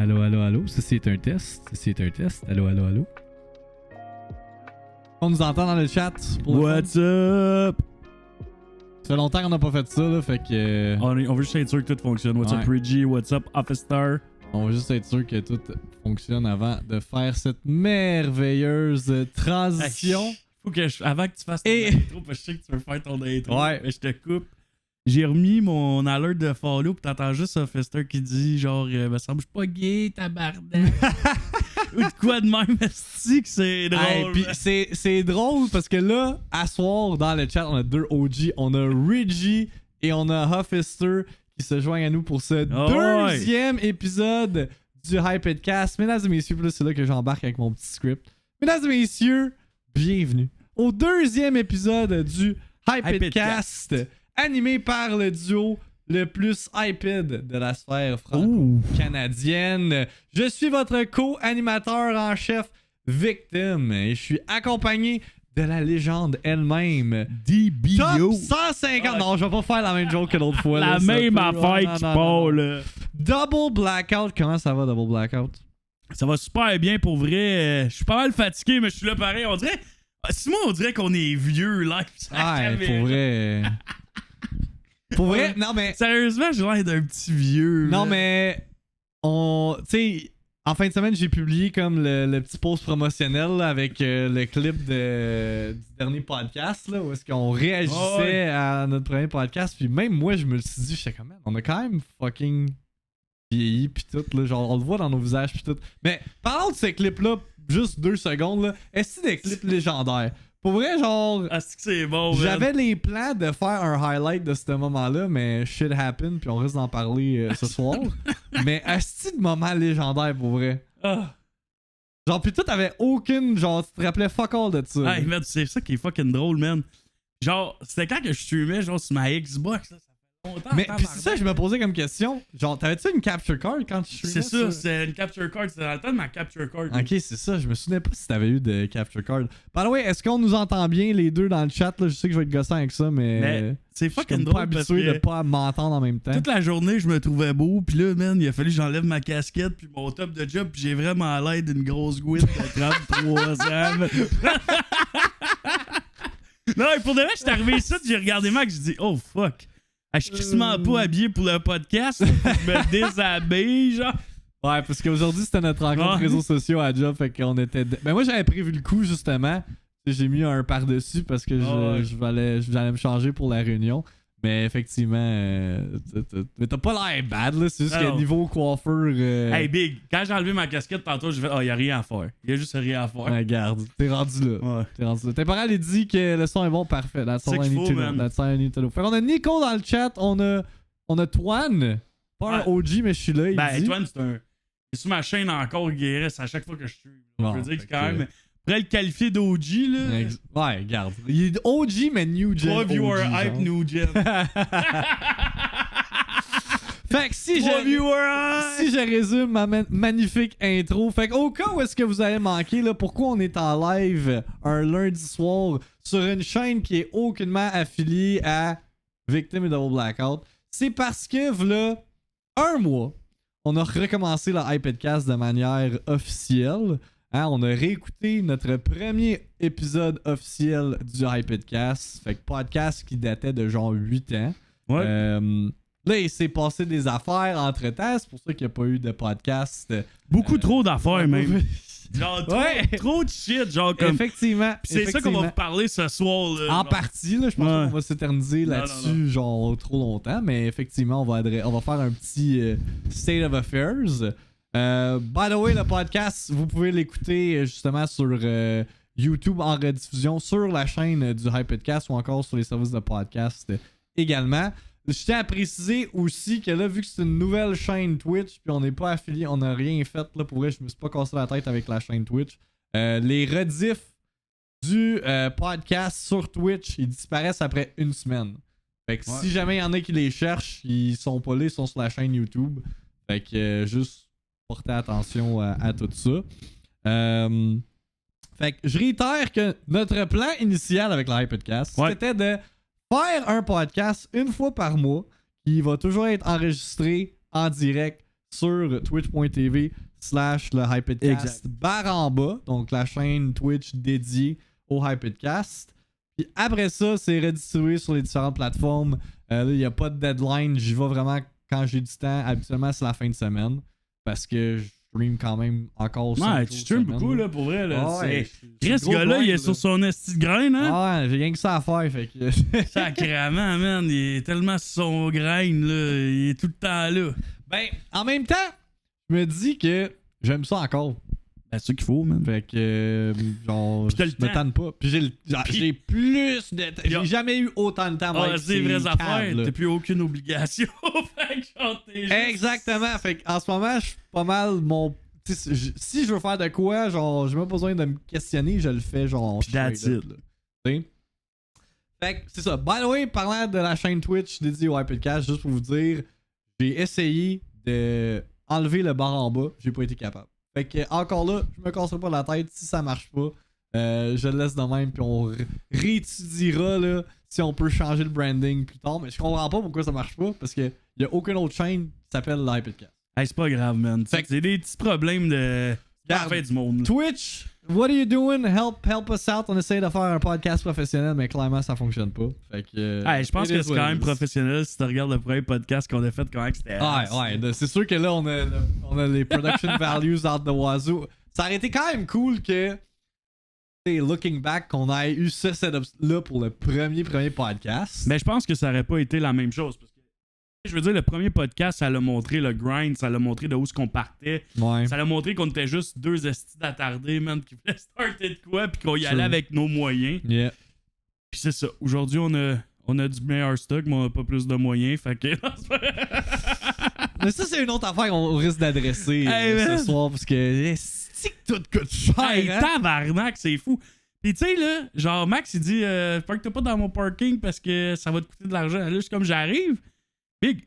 Allô, allô, allô. Ceci est un test. Ceci est un test. Allô, allô, allô. On nous entend dans le chat. What's up? Ça fait longtemps qu'on n'a pas fait ça, là, fait que... On veut juste être sûr que tout fonctionne. What's up, Reggie? What's up, Office Star? On va juste être sûr que tout fonctionne avant de faire cette merveilleuse transition. Faut que avant que tu fasses ton intro, parce que je sais que tu veux faire ton intro. Ouais. Mais je te coupe. J'ai remis mon alert de follow pis t'entends juste Office Star qui dit genre me semble je suis pas gay, tabarnak. Ou de quoi de même, est-ce que c'est drôle? Hey, pis c'est drôle parce que là, à soir, dans le chat, on a deux OG. On a Reggie et on a Huffister qui se joignent à nous pour ce deuxième épisode du Hypedcast. Mesdames et messieurs, là, c'est là que j'embarque avec mon petit script. Mesdames et messieurs, bienvenue au deuxième épisode du Hypedcast, animé par le duo le plus hyped de la sphère franco-canadienne. Je suis votre co-animateur en chef, Victim, et je suis accompagné de la légende elle-même, DBO. Top 150. Non, je vais pas faire la même joke que l'autre fois. La là, même ça peut... affaire qui part, là. Double Blackout. Comment ça va, Double Blackout? Ça va super bien pour vrai. Je suis pas mal fatigué, mais je suis là pareil. On dirait... Simon, on dirait qu'on est vieux live. Ouais, pour vrai. Pour vrai, non mais... Sérieusement, j'ai l'air d'un petit vieux. Non là. mais... Tu sais, en fin de semaine, j'ai publié comme le petit post promotionnel là, avec le clip du dernier podcast, là, où est-ce qu'on réagissait à notre premier podcast. Puis même moi, je me le suis dit, j'étais comme, on a quand même fucking vieilli pis tout, là, genre on le voit dans nos visages pis tout. Mais parlons de ce clip-là, juste 2 secondes, là. Est-ce que c'est des clips légendaires? Pour vrai, genre... Ah, c'est que c'est bon, J'avais les plans de faire un highlight de ce moment-là, mais shit happened, puis on risque d'en parler ce soir. Mais asti de moment légendaire, pour vrai. Ah. Genre, pis toi, t'avais aucune... Genre, tu te rappelais fuck all de ça. Hey, man, c'est ça qui est fucking drôle, man. Genre, c'était quand que je streamais, genre, sur ma Xbox, là. Ça fait longtemps. Mais pis c'est ça que je me posais comme question. Genre, t'avais-tu une capture card quand tu streamais? C'est ça, c'est une capture card. C'était dans le temps de ma capture card. Ok, c'est ça. Je me souvenais pas si t'avais eu de capture card. By the way, est-ce qu'on nous entend bien les deux dans le chat? Là? Je sais que je vais être gossant avec ça, mais c'est je suis fucking comme drôle pas parce habitué que de pas m'entendre en même temps. toute la journée, je me trouvais beau. Puis là, man, il a fallu que j'enlève ma casquette puis mon top de job. Puis j'ai vraiment l'air d'une grosse goutte de 33 ans. Non, pour de vrai, je suis arrivé ici, j'ai regardé Max, j'ai dit, oh fuck. Je suis quasiment pas habillé pour le podcast. Je me déshabille, genre. Ouais, parce qu'aujourd'hui, c'était notre rencontre réseaux sociaux à job, fait qu'on était... Ben moi, j'avais prévu le coup, justement. J'ai mis un par-dessus parce que j'allais me changer pour la réunion. Mais effectivement, mais t'as pas l'air bad, là. C'est juste que niveau coiffeur... Hey, Big, quand j'ai enlevé ma casquette tantôt, j'ai fait, oh, y'a rien à faire. Y'a juste rien à faire. Regarde, t'es rendu là. Ouais. T'es rendu là. Tes parents, ils disent que le son est bon, parfait. That's all I need to know. That's all I need to know. Fait qu'on a Nico dans le chat, on a Twan. Pas un OG, mais je suis là, il dit. Twan, c'est sur ma chaîne encore, il guérisse à chaque fois que je stream. Je veux dire que c'est quand même... Après le qualifier d'OG, là. Ouais, regarde. Il est OG, mais New Gen. 3 viewers hype New Gen. Fait que si je résume ma magnifique intro, fait qu'au cas où est-ce que vous avez manqué, là, pourquoi on est en live un lundi soir sur une chaîne qui est aucunement affiliée à Victim et Double Blackout, c'est parce que, v'là un mois, on a recommencé le Hypedcast de manière officielle. Hein, on a réécouté notre premier épisode officiel du Hypedcast. Fait que podcast qui datait de genre 8 ans. Ouais. Là, il s'est passé des affaires entre-temps. C'est pour ça qu'il n'y a pas eu de podcast. Beaucoup trop d'affaires, même. Genre, trop de shit. Genre, comme... Effectivement. Pis c'est ça qu'on va vous parler ce soir. Là, en partie, là, je pense qu'on va s'éterniser là-dessus, non. genre, trop longtemps. Mais effectivement, on va faire un petit State of Affairs. By the way, le podcast, vous pouvez l'écouter justement sur YouTube en rediffusion, sur la chaîne du Hypedcast ou encore sur les services de podcast également. Je tiens à préciser aussi que là, vu que c'est une nouvelle chaîne Twitch, puis on n'est pas affilié, on n'a rien fait, là, pour vrai, je me suis pas cassé la tête avec la chaîne Twitch. Les rediffs du podcast sur Twitch, ils disparaissent après 1 semaine. Fait que si jamais il y en a qui les cherchent, ils sont pas là, ils sont sur la chaîne YouTube. Fait que juste porter attention à tout ça. Fait que je réitère que notre plan initial avec le Hypedcast, c'était de faire un podcast une fois par mois qui va toujours être enregistré en direct sur twitch.tv/le Hypedcast / donc la chaîne Twitch dédiée au Hypedcast. Puis après ça, c'est redistribué sur les différentes plateformes. Là, il n'y a pas de deadline. J'y vais vraiment quand j'ai du temps. Habituellement, c'est la fin de semaine. Parce que je stream quand même encore. Ouais, tu stream beaucoup, là, pour vrai. Là. Ouais, Chris, ce gars-là, il est sur son esti de grain, hein? Ah ouais, j'ai rien que ça à faire. Fait que... Sacrément, man. Il est tellement sur son grain, là. Il est tout le temps là. Ben, en même temps, je me dis que j'aime ça encore. Ben, c'est ça qu'il faut, man. Fait que, genre, Puis t'as le je me temps. tanne pas. Puis j'ai plus de temps. J'ai jamais eu autant de temps. Ah, c'est des vraies affaires. câble, T'as plus aucune obligation. Fait que genre, t'es juste... Exactement. Fait en ce moment, je suis pas mal mon. Si je veux faire de quoi, genre, j'ai même pas besoin de me questionner, je le fais, genre. Puis that's straight it. up, là. T'sais? Fait que c'est ça. By the way, parlant de la chaîne Twitch dédiée au Hypedcast, juste pour vous dire, j'ai essayé de enlever le bar en bas, j'ai pas été capable. Fait que encore là, je me casserai pas la tête si ça marche pas. Je le laisse de même, puis on réétudiera là, si on peut changer le branding plus tard. Mais je comprends pas pourquoi ça marche pas, parce qu'il y a aucune autre chaîne qui s'appelle l'Hypedcast. Hey, c'est pas grave, man. C'est des petits problèmes de la fin du monde. Là. Twitch, what are you doing? Help us out. On essaie de faire un podcast professionnel, mais clairement, ça fonctionne pas. Fait que, Hey, je pense que c'est quand même professionnel. professionnel si tu regardes le premier podcast qu'on a fait, comment c'était. Ouais, c'est sûr que là, on a les production values out the wazoo. Ça aurait été quand même cool que, looking back, qu'on ait eu ce setup-là pour le premier podcast. Mais je pense que ça aurait pas été la même chose. Parce que, je veux dire, le premier podcast, ça l'a montré le grind, ça l'a montré de où est-ce qu'on partait. Ouais. Ça l'a montré qu'on était juste deux estis d'attardés, man, qui voulaient starter de quoi, puis qu'on y allait avec nos moyens. Yeah. Puis c'est ça. Aujourd'hui, on a du meilleur stock, mais on a pas plus de moyens, fait que... Mais ça, c'est une autre affaire qu'on risque d'adresser Hey, ce soir, parce que c'est que tout coûte cher. Hey, hein? tabarnak, c'est fou. Pis tu sais, là, genre, Max, il dit parque-toi pas dans mon parking parce que ça va te coûter de l'argent. Là, juste comme j'arrive, big,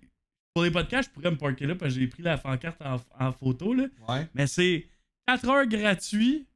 pour les podcasts, je pourrais me parker là parce que j'ai pris la pancarte en photo, là. Ouais. Mais c'est 4 heures gratuit.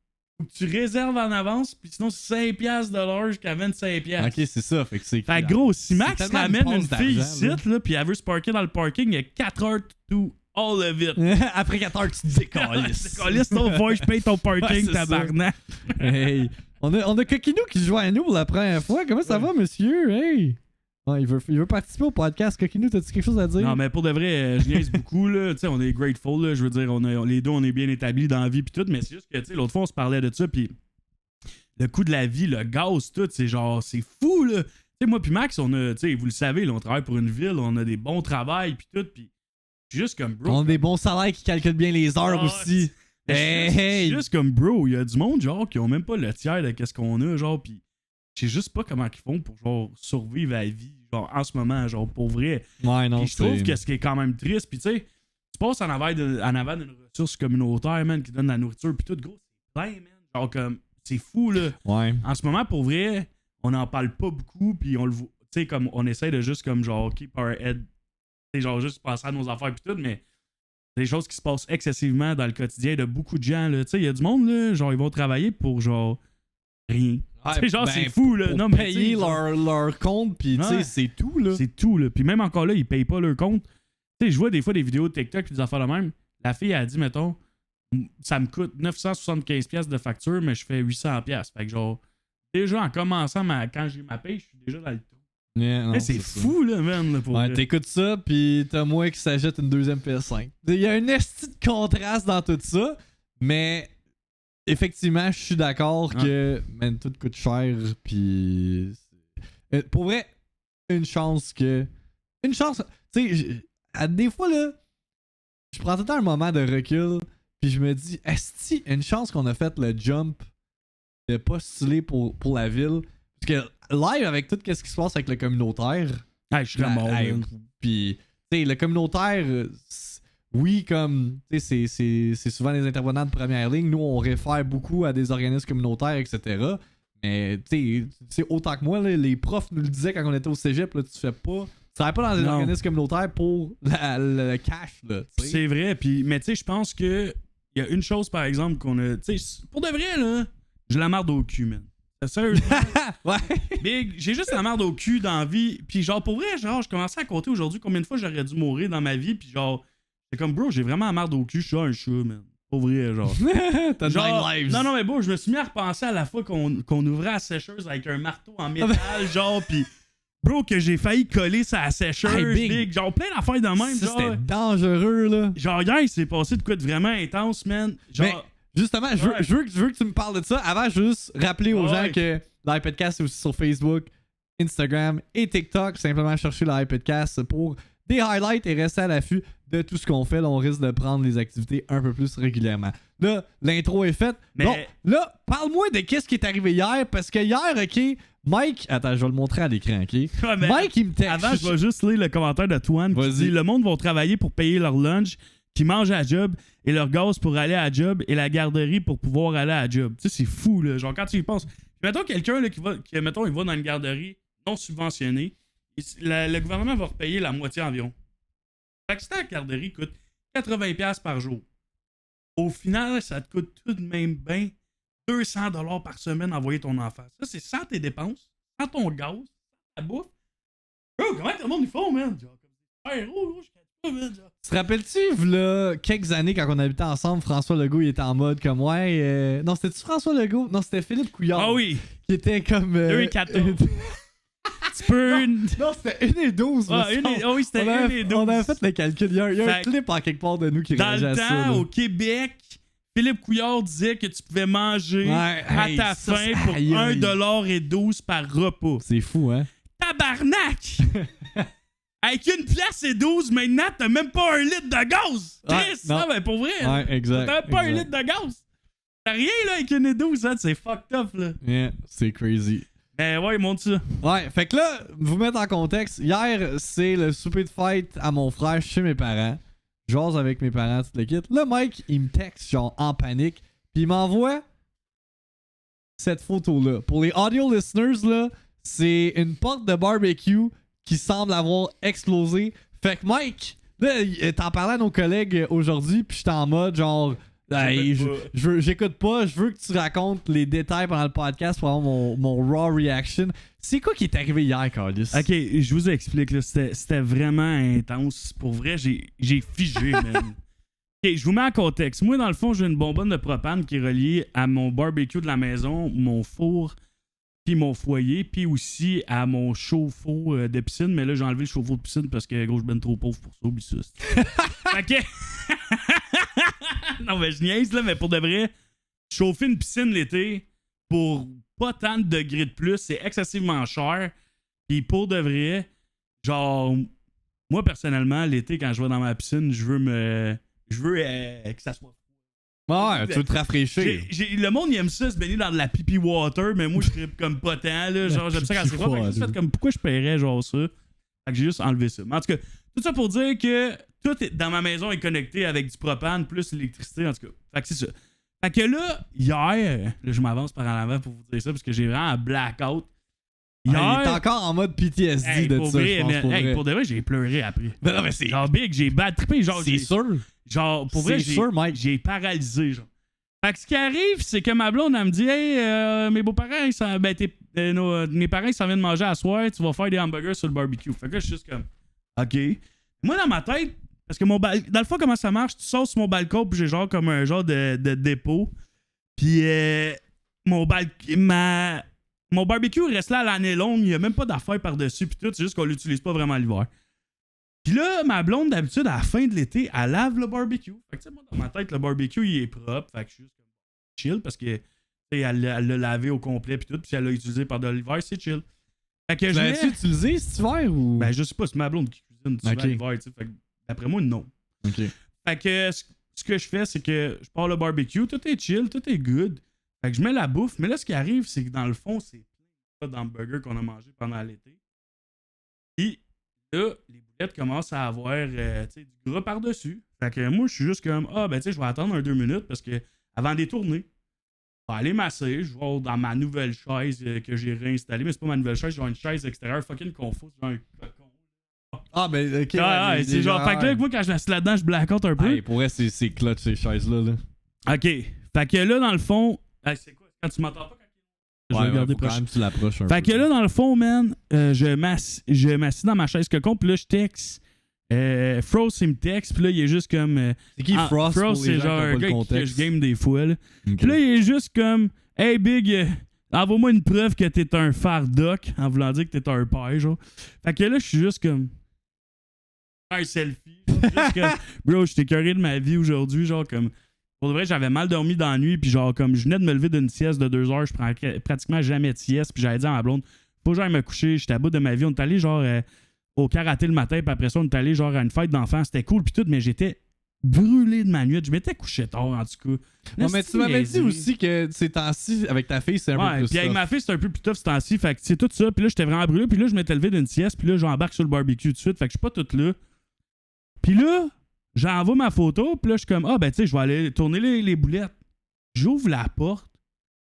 Faut que tu réserves en avance, puis sinon, c'est 5$ de l'heure jusqu'à 25$. Ok, c'est ça. Fait que c'est. Fait que gros, si Max tellement ramène une une passe fille d'argent, ici, là, puis elle veut se parker dans le parking, il y a 4 heures to all of it. Après 4 heures, tu te décalisses. Décalisse ton voix, je paye ton parking, Ouais, c'est tabarnak. Hey. On a Coquinou qui se joint à nous pour la première fois. Comment ça va, monsieur? Hey! Ah, il veut participer au podcast. Coquinou, t'as-tu quelque chose à dire? Non, mais pour de vrai, je niaise beaucoup, là. Tu sais, on est grateful, là. Je veux dire, les deux, on est bien établis dans la vie, pis tout. Mais c'est juste que, tu sais, l'autre fois, on se parlait de ça, pis le coût de la vie, le gaz, tout, c'est genre, c'est fou, là. Tu sais, moi, pis Max, on a, tu sais, vous le savez, là, on travaille pour une ville, on a des bons travails, pis tout, pis juste comme bro. On a des bons salaires qui calculent bien les heures Ah, aussi. C'est juste comme bro, il y a du monde, genre, qui ont même pas le tiers de qu'est-ce qu'on a, genre, pis je sais juste pas comment ils font pour, genre, survivre à la vie, genre, en ce moment, genre, pour vrai. Ouais, non, Puis je trouve que ce qui est quand même triste, puis tu sais, tu passes en avant d'une ressource communautaire, man, qui donne de la nourriture, puis tout, gros, c'est plein, man. Genre, comme, c'est fou, là. Ouais. En ce moment, pour vrai, on n'en parle pas beaucoup, puis on le voit, tu sais, comme, on essaie de juste, comme, genre, keep our head, tu sais, genre, juste passer à nos affaires, puis tout, mais c'est des choses qui se passent excessivement dans le quotidien de beaucoup de gens, là. Tu sais, il y a du monde, là, genre, ils vont travailler pour, genre, rien. Ouais, Tu sais, genre, ben, c'est fou, là. Pour Non, mais payer tu sais, leur compte, pis tu sais, Ouais. c'est tout, là. c'est tout, là. Puis même encore là, ils payent pas leur compte. Tu sais, je vois des fois des vidéos de TikTok pis des affaires de même. La fille a dit, mettons, ça me coûte 975$ de facture, mais je fais 800$. Fait que genre, déjà en commençant, quand j'ai ma paye, je suis déjà dans le trou. Yeah, non, C'est ça. fou, là, man. Là, pour Ouais, vrai. t'écoutes ça, pis t'as moi qui s'achète une deuxième PS5. Il y a un esti de contraste dans tout ça, mais effectivement, je suis d'accord que man, tout coûte cher, pis pour vrai, une chance, tu sais, des fois là, je prends tout le temps un moment de recul, puis je me dis, esti, une chance qu'on a fait le jump de postuler pour la ville. Parce que live, avec tout ce qui se passe avec le communautaire, Hey, je serais mort, man. puis, tu sais, le communautaire, oui, comme, tu sais, c'est souvent les intervenants de première ligne. Nous, on réfère beaucoup à des organismes communautaires, etc. Mais, tu sais, autant que moi, là, les profs nous le disaient quand on était au cégep, là, tu travailles pas dans des Non. organismes communautaires pour le cash, là, tu sais. C'est vrai, puis mais tu sais, je pense que il y a une chose, par exemple, qu'on a. Tu sais, pour de vrai, là, j'ai la merde au cul, man. Sérieusement. Ouais. Big, j'ai juste la merde au cul dans la vie. Puis genre, pour vrai, genre, je commençais à compter aujourd'hui combien de fois j'aurais dû mourir dans ma vie. Puis genre, C'est comme, bro, j'ai vraiment la marde au cul, je suis un chat, man. Pas vrai, genre. T'as Genre, 9 lives. non, mais bon, je me suis mis à repenser à la fois qu'on ouvrait la sécheuse avec un marteau en métal, genre, pis bro, que j'ai failli coller sa sécheuse, Hey, big. Genre, plein d'affaires de même, Ça, genre. c'était dangereux, là. Genre, hier, il s'est passé de quoi de vraiment intense, man. Genre, Mais, justement, je veux que tu me parles de ça. Avant, je veux juste rappeler aux gens que l'iPodcast est aussi sur Facebook, Instagram et TikTok. Simplement chercher l'iPodcast pour des highlights et rester à l'affût de tout ce qu'on fait. Là, on risque de prendre les activités un peu plus régulièrement. Là, l'intro est faite. Mais- Bon, là, parle-moi de qu'est-ce qui est arrivé hier, parce que hier, OK, Mike... Attends, je vais le montrer à l'écran, OK? ouais, mais Mike, il me texte. avant, je vais juste lire le commentaire de Toine qui Vas-y. dit « Le monde va travailler pour payer leur lunch, qui mangent à la job, et leur gaz pour aller à la job, et la garderie pour pouvoir aller à la job. » Tu sais, c'est fou, là. Genre, quand tu y penses... Mettons quelqu'un là, mettons, il va dans une garderie non subventionnée, le gouvernement va repayer la moitié environ. Fait que si ta garderie coûte 80$ par jour, au final, ça te coûte tout de même bien 200$ par semaine envoyer ton enfant. Ça, c'est sans tes dépenses, sans ton gaz, sans ta bouffe. Bro, comment tout le monde y font, man? Genre, hey, je catch pas, man. Genre. Tu te rappelles-tu, là, quelques années, quand on habitait ensemble, François Legault, il était en mode comme, ouais... Non, c'était-tu François Legault? Non, c'était Philippe Couillard. Ah oui! Qui était comme... 2,14. Tu peux... Non, c'était 1,12. Ah, oui, c'était 1,12. On avait fait le calcul. Il y a un Fait- clip en quelque part de nous qui Dans réagit le à temps, ça. là. au Québec, Philippe Couillard disait que tu pouvais manger Ouais, à hey, ta ça, faim c'est- pour aïe, aïe. 1,12$ par repas. C'est fou, hein? Tabarnak! Avec une pièce et 12, maintenant, t'as même pas 1 litre de gaz! Ouais, Triste, non. ça, ben pour vrai! Ouais, exact. T'as même pas 1 exact. litre de gaz! T'as rien, là, avec une et 12, hein? C'est fucked up, là. Yeah, c'est crazy. Mais ouais, montre ça. Ouais, fait que là, vous mettre en contexte, hier, c'est le souper de fête à mon frère chez mes parents. J'ose avec mes parents, toute l'équipe. Là, Mike, il me texte, genre, en panique, puis il m'envoie cette photo-là. Pour les audio listeners, là, c'est une porte de barbecue qui semble avoir explosé. Fait que Mike, là, t'en parlais à nos collègues aujourd'hui, puis j'étais en mode, genre... Hey, j'écoute pas, je veux que tu racontes les détails pendant le podcast pour avoir mon raw reaction. C'est quoi qui est arrivé hier, Carlis? Ok, je vous explique, là. C'était vraiment intense. Pour vrai, j'ai figé, man. Ok, je vous mets en contexte. Moi, dans le fond, j'ai une bonbonne de propane qui est reliée à mon barbecue de la maison, mon four, puis mon foyer, puis aussi à mon chauffe-eau de piscine. Mais là, j'ai enlevé le chauffe-eau de piscine parce que, gros, je suis ben trop pauvre pour ça. Oublie ça. Fait que... non, mais je niaise, là, mais pour de vrai, chauffer une piscine l'été pour pas tant de degrés de plus, c'est excessivement cher. Puis pour de vrai, genre, moi, personnellement, l'été, quand je vais dans ma piscine, je veux que ça soit... Ouais, tu veux te rafraîchir. Le monde, il aime ça, se baigner dans de la pipi water, mais moi, je serais comme pas tant, là. Genre, j'aime ça quand c'est froid. Fait que j'ai fait comme, pourquoi je paierais, genre, ça? Fait que j'ai juste enlevé ça. Mais en tout cas, tout ça pour dire que tout dans ma maison est connecté avec du propane plus l'électricité, en tout cas. Fait que c'est ça. Fait que là, hier, là, je m'avance par en avant pour vous dire ça, parce que j'ai vraiment un blackout. Hier, Il est encore en mode PTSD hey, de pour ça, vrai, je pense, mais, pour hey, vrai. pour de vrai, j'ai pleuré après. Non, mais c'est... Genre, big, j'ai bad trippé, genre, C'est sûr. genre, pour vrai, C'est sûr, Mike. j'ai paralysé, genre. Fait que ce qui arrive, c'est que ma blonde, elle me dit, hey, mes beaux-parents, mes parents, ils s'en viennent manger à soir, tu vas faire des hamburgers sur le barbecue. Fait que là, je suis juste comme, OK. Moi, dans ma tête, parce que dans le fond, comment ça marche, tu sors sur mon balcon, puis j'ai genre comme un genre de dépôt. Puis mon barbecue reste là à l'année longue, il n'y a même pas d'affaires par-dessus, puis tout, c'est juste qu'on l'utilise pas vraiment l'hiver. Puis là, ma blonde, d'habitude, à la fin de l'été, elle lave le barbecue. Fait que, tu sais, moi, dans ma tête, le barbecue, il est propre. Fait que je suis juste comme chill parce que, tu sais, elle l'a lavé au complet, puis tout. Puis si elle l'a utilisé pendant l'hiver, c'est chill. Fait que L'as-tu utilisé cet hiver ou. Ben, je sais pas, c'est ma blonde qui cuisine souvent l'hiver, tu sais. Fait que, d'après moi, non. Ok. Fait que, ce que je fais, c'est que je pars le barbecue, tout est chill, tout est good. Fait que je mets la bouffe. Mais là, ce qui arrive, c'est que dans le fond, c'est plein d'hamburgers qu'on a mangé pendant l'été. Puis là, les boulettes commencent à avoir du gras par-dessus. Fait que moi, je suis juste comme, ben tu sais, je vais attendre 2 minutes parce que avant de les tourner, je vais aller masser, je vais dans ma nouvelle chaise que j'ai réinstallée. Mais c'est pas ma nouvelle chaise, j'ai une chaise extérieure fucking confus, genre un cocon. Ah, ben ok. Ouais, c'est genre, fait que là, moi, quand je m'assieds là-dedans, je blackout un peu. Hey, pour vrai, c'est clutch ces chaises-là. Là. Ok. Fait que là, dans le fond. Hey, c'est quoi? Quand tu m'entends pas quand je vais regarder faut quand proche. même que tu l'approches un peu. Fait que là, dans le fond, man, je m'assis dans ma chaise cocon, puis là, je texte Frost, il me texte, puis là, il est juste comme. C'est qui Frost? Frost, c'est genre un gars que je game des fois, là. Okay. Puis là, il est juste comme, hey, Big, envoie-moi une preuve que t'es un fardoc, en voulant dire que t'es un père, genre. Fait que là, je suis juste comme. Un selfie. Juste comme, bro, j'étais curé de ma vie aujourd'hui, genre, comme. Pour de vrai, j'avais mal dormi dans la nuit, puis genre, comme je venais de me lever d'une sieste de 2 heures, je prends pratiquement jamais de sieste, puis j'avais dit à ma blonde, faut que j'aille me coucher, j'étais à bout de ma vie. On est allé, genre, au karaté le matin, puis après ça, on est allé, genre, à une fête d'enfants, c'était cool, puis tout, mais j'étais brûlé de ma nuit. Je m'étais couché tard, en tout cas. Non, mais tu m'avais dit aussi que ces temps-ci, avec ta fille, c'est un peu plus puis avec tough. ma fille, c'est un peu plus tough ces temps-ci. Fait que c'est tout ça. Puis là, j'étais vraiment brûlé. Puis là, je m'étais levé d'une sieste. Puis là, j'embarque sur le barbecue tout de suite. Fait que je suis pas tout là. Puis là, j'envoie ma photo. Puis là, je suis comme, ben, tu sais, je vais aller tourner les boulettes. J'ouvre la porte.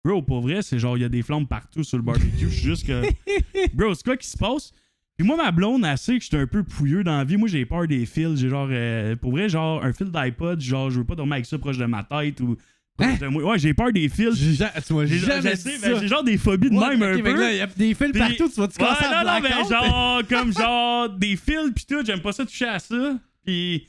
Bro, pour vrai, c'est genre, il y a des flammes partout sur le barbecue. Je suis juste que. Bro, c'est quoi qui se passe? Puis moi, ma blonde, elle sait que j'étais un peu pouilleux dans la vie. Moi, j'ai peur des fils. J'ai genre, pour vrai, genre, un fil d'iPod, genre, je veux pas dormir avec ça proche de ma tête ou proche de moi. Ouais, j'ai peur des fils. J'ai jamais dit ça. J'ai genre des phobies de même un peu. Il y a des fils partout, tu vas-tu commencer à non, mais genre, comme genre, des fils pis tout, j'aime pas ça toucher à ça. Pis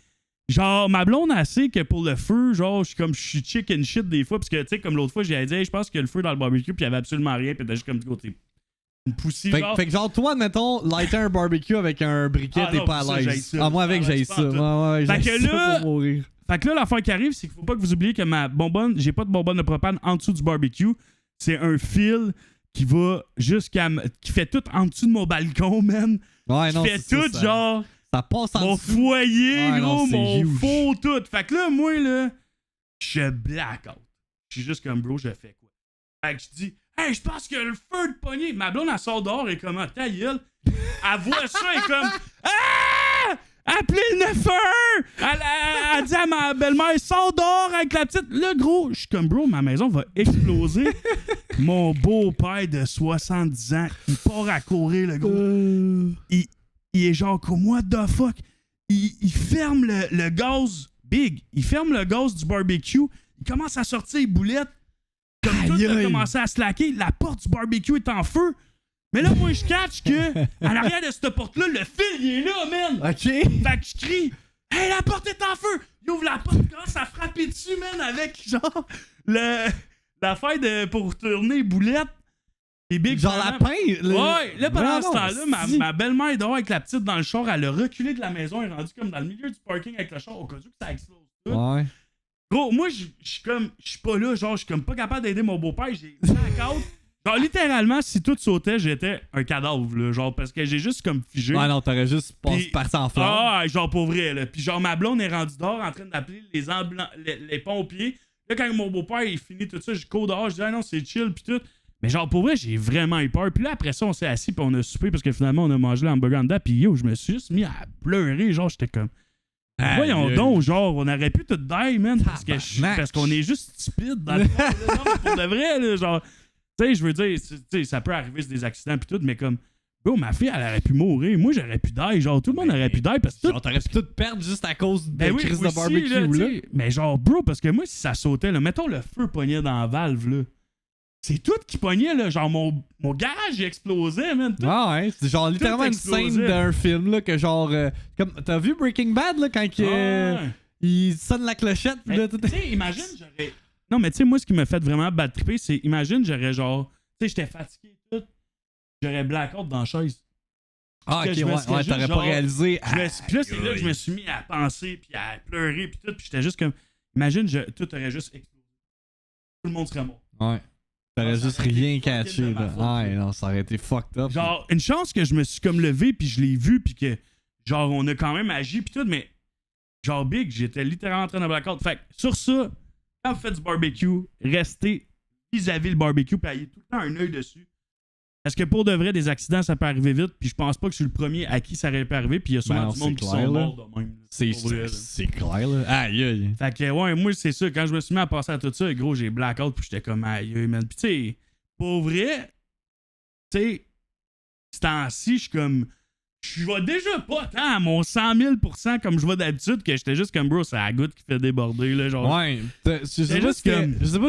genre, ma blonde, elle sait que pour le feu, genre, je suis chicken shit des fois, parce que, tu sais, comme l'autre fois, j'ai dit, hey, je pense que le feu dans le barbecue, pis il y avait absolument rien, pis t'as juste comme du côté. Une poussière, fait que genre, toi, admettons, lighter un barbecue avec un briquet, t'es pas à l'aise. Ah, moi, avec, j'ai ça. Ouais, j'ai ça pour mourir. Fait que là, l'affaire qui arrive, c'est qu'il faut pas que vous oubliez que ma bonbonne, j'ai pas de bonbonne de propane en dessous du barbecue. C'est un fil qui va qui fait tout en dessous de mon balcon, man. Ouais, non, qui fait tout, ça, genre. Ça passe en mon dessous. Foyer, ouais, gros, non, mon huge. faux tout. Fait que là, moi, là, je blackout. Je suis juste comme, bro, je fais quoi? Fait que je dis, hey, je pense que le feu de poignée. Ma blonde, elle sort dehors et comment, ta gueule. Elle voit ça et comme, ah! Appelez le 911! Elle dit à ma belle-mère, sors dehors avec la petite. Là, gros, je suis comme, bro, ma maison va exploser. Mon beau-père de 70 ans, il part à courir, le gros. Il est genre, comme, what the fuck? Il ferme le gaz, big. Il ferme le gaz du barbecue. Il commence à sortir les boulettes. Comme tout a commencé à slacker. La porte du barbecue est en feu. Mais là, moi, je catch que à l'arrière de cette porte-là, le fil, il est là, man. OK. Fait que je crie, hey, la porte est en feu. Il ouvre la porte, il commence à frapper dessus, man, avec genre l'affaire pour tourner les boulettes. Et big, genre la pain. Ouais, là, pendant ce temps-là, ma belle-mère est dehors avec la petite dans le char. Elle a reculé de la maison. Elle est rendue comme dans le milieu du parking avec le char au cas où que ça explose. Ouais. Gros, moi, je suis pas là. Genre, je suis comme pas capable d'aider mon beau-père. J'ai blackout. Genre, littéralement, si tout sautait, j'étais un cadavre, là. Genre, parce que j'ai juste comme figé. Ouais, non, t'aurais juste parti en flamme. Ah, genre, pour vrai, là. Puis, genre, ma blonde est rendue dehors en train d'appeler les pompiers. Là, quand mon beau-père, il finit tout ça, je cours dehors, je dis, ah non, c'est chill, puis tout. Mais, genre, pour vrai, j'ai vraiment eu peur. Puis là, après ça, on s'est assis, puis on a soupé, parce que finalement, on a mangé l'hamburger en dedans. Puis, yo, je me suis juste mis à pleurer. Genre, j'étais comme. Voyons donc, genre, on aurait pu tout die, man. Parce qu'on est juste stupide dans le fond. Non, mais pour de vrai, là, genre. Tu sais, je veux dire, ça peut arriver, c'est des accidents pis tout, mais comme, bro, ma fille, elle aurait pu mourir. Moi, j'aurais pu die. Genre, tout le monde aurait pu die parce que. Genre, t'aurais pu tout perdre juste à cause de oui, crise de aussi, barbecue, là. là. Mais genre, bro, parce que moi, si ça sautait, là, mettons le feu pognait dans la valve, là. C'est tout qui pognait, là. Genre, mon garage, il explosait, man. Tout. Ah ouais, c'est genre littéralement une scène d'un film, là, que genre. Comme, t'as vu Breaking Bad, là, quand il sonne la clochette, pis là, tout. Tu sais, imagine, j'aurais. Non, mais tu sais, moi, ce qui m'a fait vraiment bad tripper, c'est, imagine, j'aurais genre. Tu sais, j'étais fatigué et tout. J'aurais blackout dans la chaise. Ah, ok, ouais, t'aurais pas réalisé. Puis là, c'est là que je me suis mis à penser, puis à pleurer, puis tout. Puis j'étais juste comme. Imagine, tout aurait juste explosé. Tout le monde serait mort. Ouais. T'aurais juste rien catché, là. Ouais, non, ça aurait été fucked up. Genre, une chance que je me suis comme levé, puis je l'ai vu, puis que, genre, on a quand même agi, puis tout, mais. Genre, big, j'étais littéralement en train de blackout. Fait que, sur ça, quand vous faites du barbecue, restez vis-à-vis le barbecue, puis ayez tout le temps un œil dessus. Parce que pour de vrai, des accidents, ça peut arriver vite, puis je pense pas que je suis le premier à qui ça aurait pu arriver, puis il y a souvent du monde qui sont morts de même. C'est clair, là. Aïe, aïe. Fait que, ouais, moi, c'est ça. Quand je me suis mis à passer à tout ça, gros, j'ai blackout, puis j'étais comme, aïe, man. Puis, tu sais, pour vrai, tu sais, ce temps-ci, je suis comme. Je vais déjà pas tant à mon 100 000% comme je vais d'habitude, que j'étais juste comme, bro, c'est la goutte qui fait déborder, là, genre. Ouais. Je sais pas si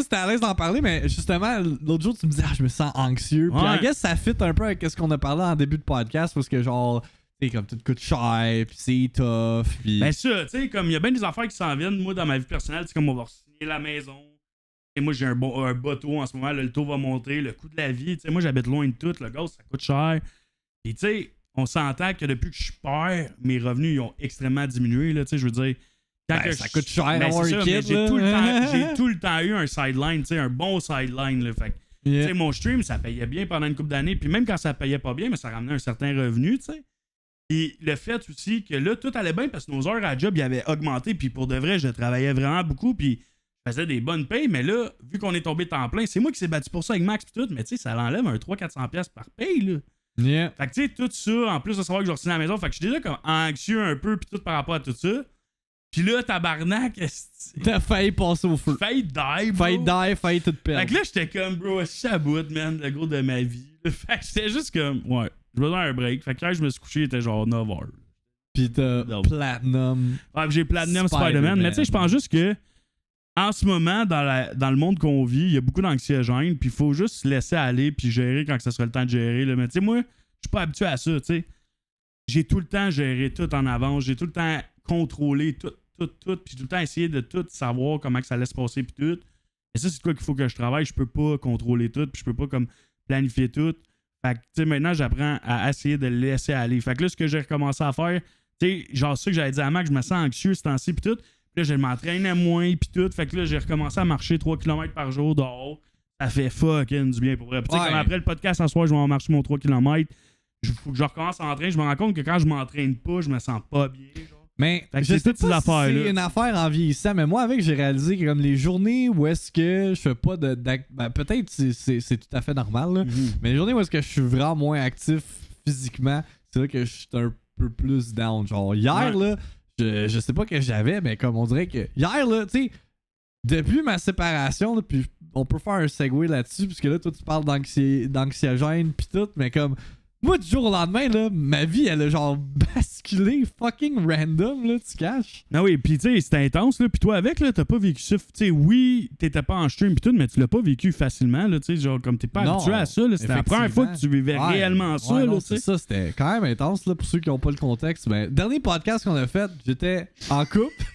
t'es à l'aise d'en parler, mais justement, l'autre jour, tu me disais, je me sens anxieux. Puis, I guess, ça fit un peu avec ce qu'on a parlé en début de podcast, parce que, genre, tu sais, comme tout coûte cher, puis c'est tough, puis... Ben ça, tu sais, comme il y a bien des affaires qui s'en viennent, moi, dans ma vie personnelle, c'est comme on va signer la maison. Et moi, j'ai un bas taux en ce moment, là, le taux va monter, le coût de la vie, tu sais, moi, j'habite loin de tout, le gaz, ça coûte cher. Et tu sais, on s'entend que depuis que je suis père, mes revenus, ils ont extrêmement diminué, là, tu sais, je veux dire... ça coûte cher ben, avoir un kid, j'ai tout le temps eu un sideline, tu sais, un bon sideline, là, fait tu sais, mon stream, ça payait bien pendant une couple d'années, puis même quand ça payait pas bien, mais ça ramenait un certain revenu, tu sais. Et le fait aussi que là, tout allait bien parce que nos heures à job, ils avaient augmenté, puis pour de vrai, je travaillais vraiment beaucoup, puis je faisais des bonnes payes, mais là, vu qu'on est tombé temps plein, c'est moi qui s'est battu pour ça avec Max, puis tout, mais tu sais, ça l'enlève un 300-400$ par paye, là. Yeah. Fait que tu sais, tout ça, en plus de savoir que je reçu la maison, fait que je suis déjà comme anxieux un peu, puis tout par rapport à tout ça. Puis là, tabarnak, t'as failli passer au feu. Failli die, bro. Failli tout perdre. Fait que là, j'étais comme, bro, ça bout, man, le gros de ma vie. Fait que j'étais juste comme, ouais, j'ai besoin d'un break. Fait que là, je me suis couché, il était genre 9h. Pis t'as Platinum. Ouais, j'ai Platinum Spider-Man. Mais tu sais, je pense juste que, en ce moment, dans le monde qu'on vit, il y a beaucoup d'anxiogènes, puis il faut juste se laisser aller, puis gérer quand ça sera le temps de gérer. Là. Mais tu sais, moi, je suis pas habitué à ça, tu sais. J'ai tout le temps géré tout en avance, j'ai tout le temps contrôlé tout, puis tout le temps essayé de tout savoir comment que ça allait se passer, puis tout. Et ça, c'est de quoi qu'il faut que je travaille. Je peux pas contrôler tout, puis je peux pas comme planifier tout. Fait que, tu sais, maintenant, j'apprends à essayer de le laisser aller. Fait que là, ce que j'ai recommencé à faire, tu sais, genre ça que j'avais dit à Mac, je me sens anxieux ce temps-ci, puis tout. Puis là, je m'entraînais moins, puis tout. Fait que là, j'ai recommencé à marcher 3 km par jour dehors. Ça fait fucking du bien pour vrai. Puis tu sais, comme après le podcast, ce soir, je vais en marcher mon 3 km. Faut que je recommence à m'entraîner. Je me rends compte que quand je m'entraîne pas, je me sens pas bien, genre. Mais je sais pas si c'est une affaire en vieillissant, mais moi avec j'ai réalisé que comme les journées où est-ce que je fais pas ben, peut-être c'est tout à fait normal là, mais les journées où est-ce que je suis vraiment moins actif physiquement, c'est là que je suis un peu plus down. Genre hier là, je sais pas que j'avais, mais comme on dirait que hier là, tu sais, depuis ma séparation, là, puis on peut faire un segue là-dessus, puisque là toi tu parles d'anxiogène pis tout, mais comme moi, du jour au lendemain, là, ma vie, elle a genre basculé fucking random, là, tu caches. Ah oui, pis tu sais, c'était intense, là, pis toi avec, là, t'as pas vécu ça, tu sais, oui, t'étais pas en stream pis tout, mais tu l'as pas vécu facilement, là, tu sais, genre, comme t'es pas habitué à ça, là, c'était la première fois que tu vivais réellement ça, là, tu sais. Ça, c'était quand même intense, là, pour ceux qui ont pas le contexte. Ben, dernier podcast qu'on a fait, j'étais en couple.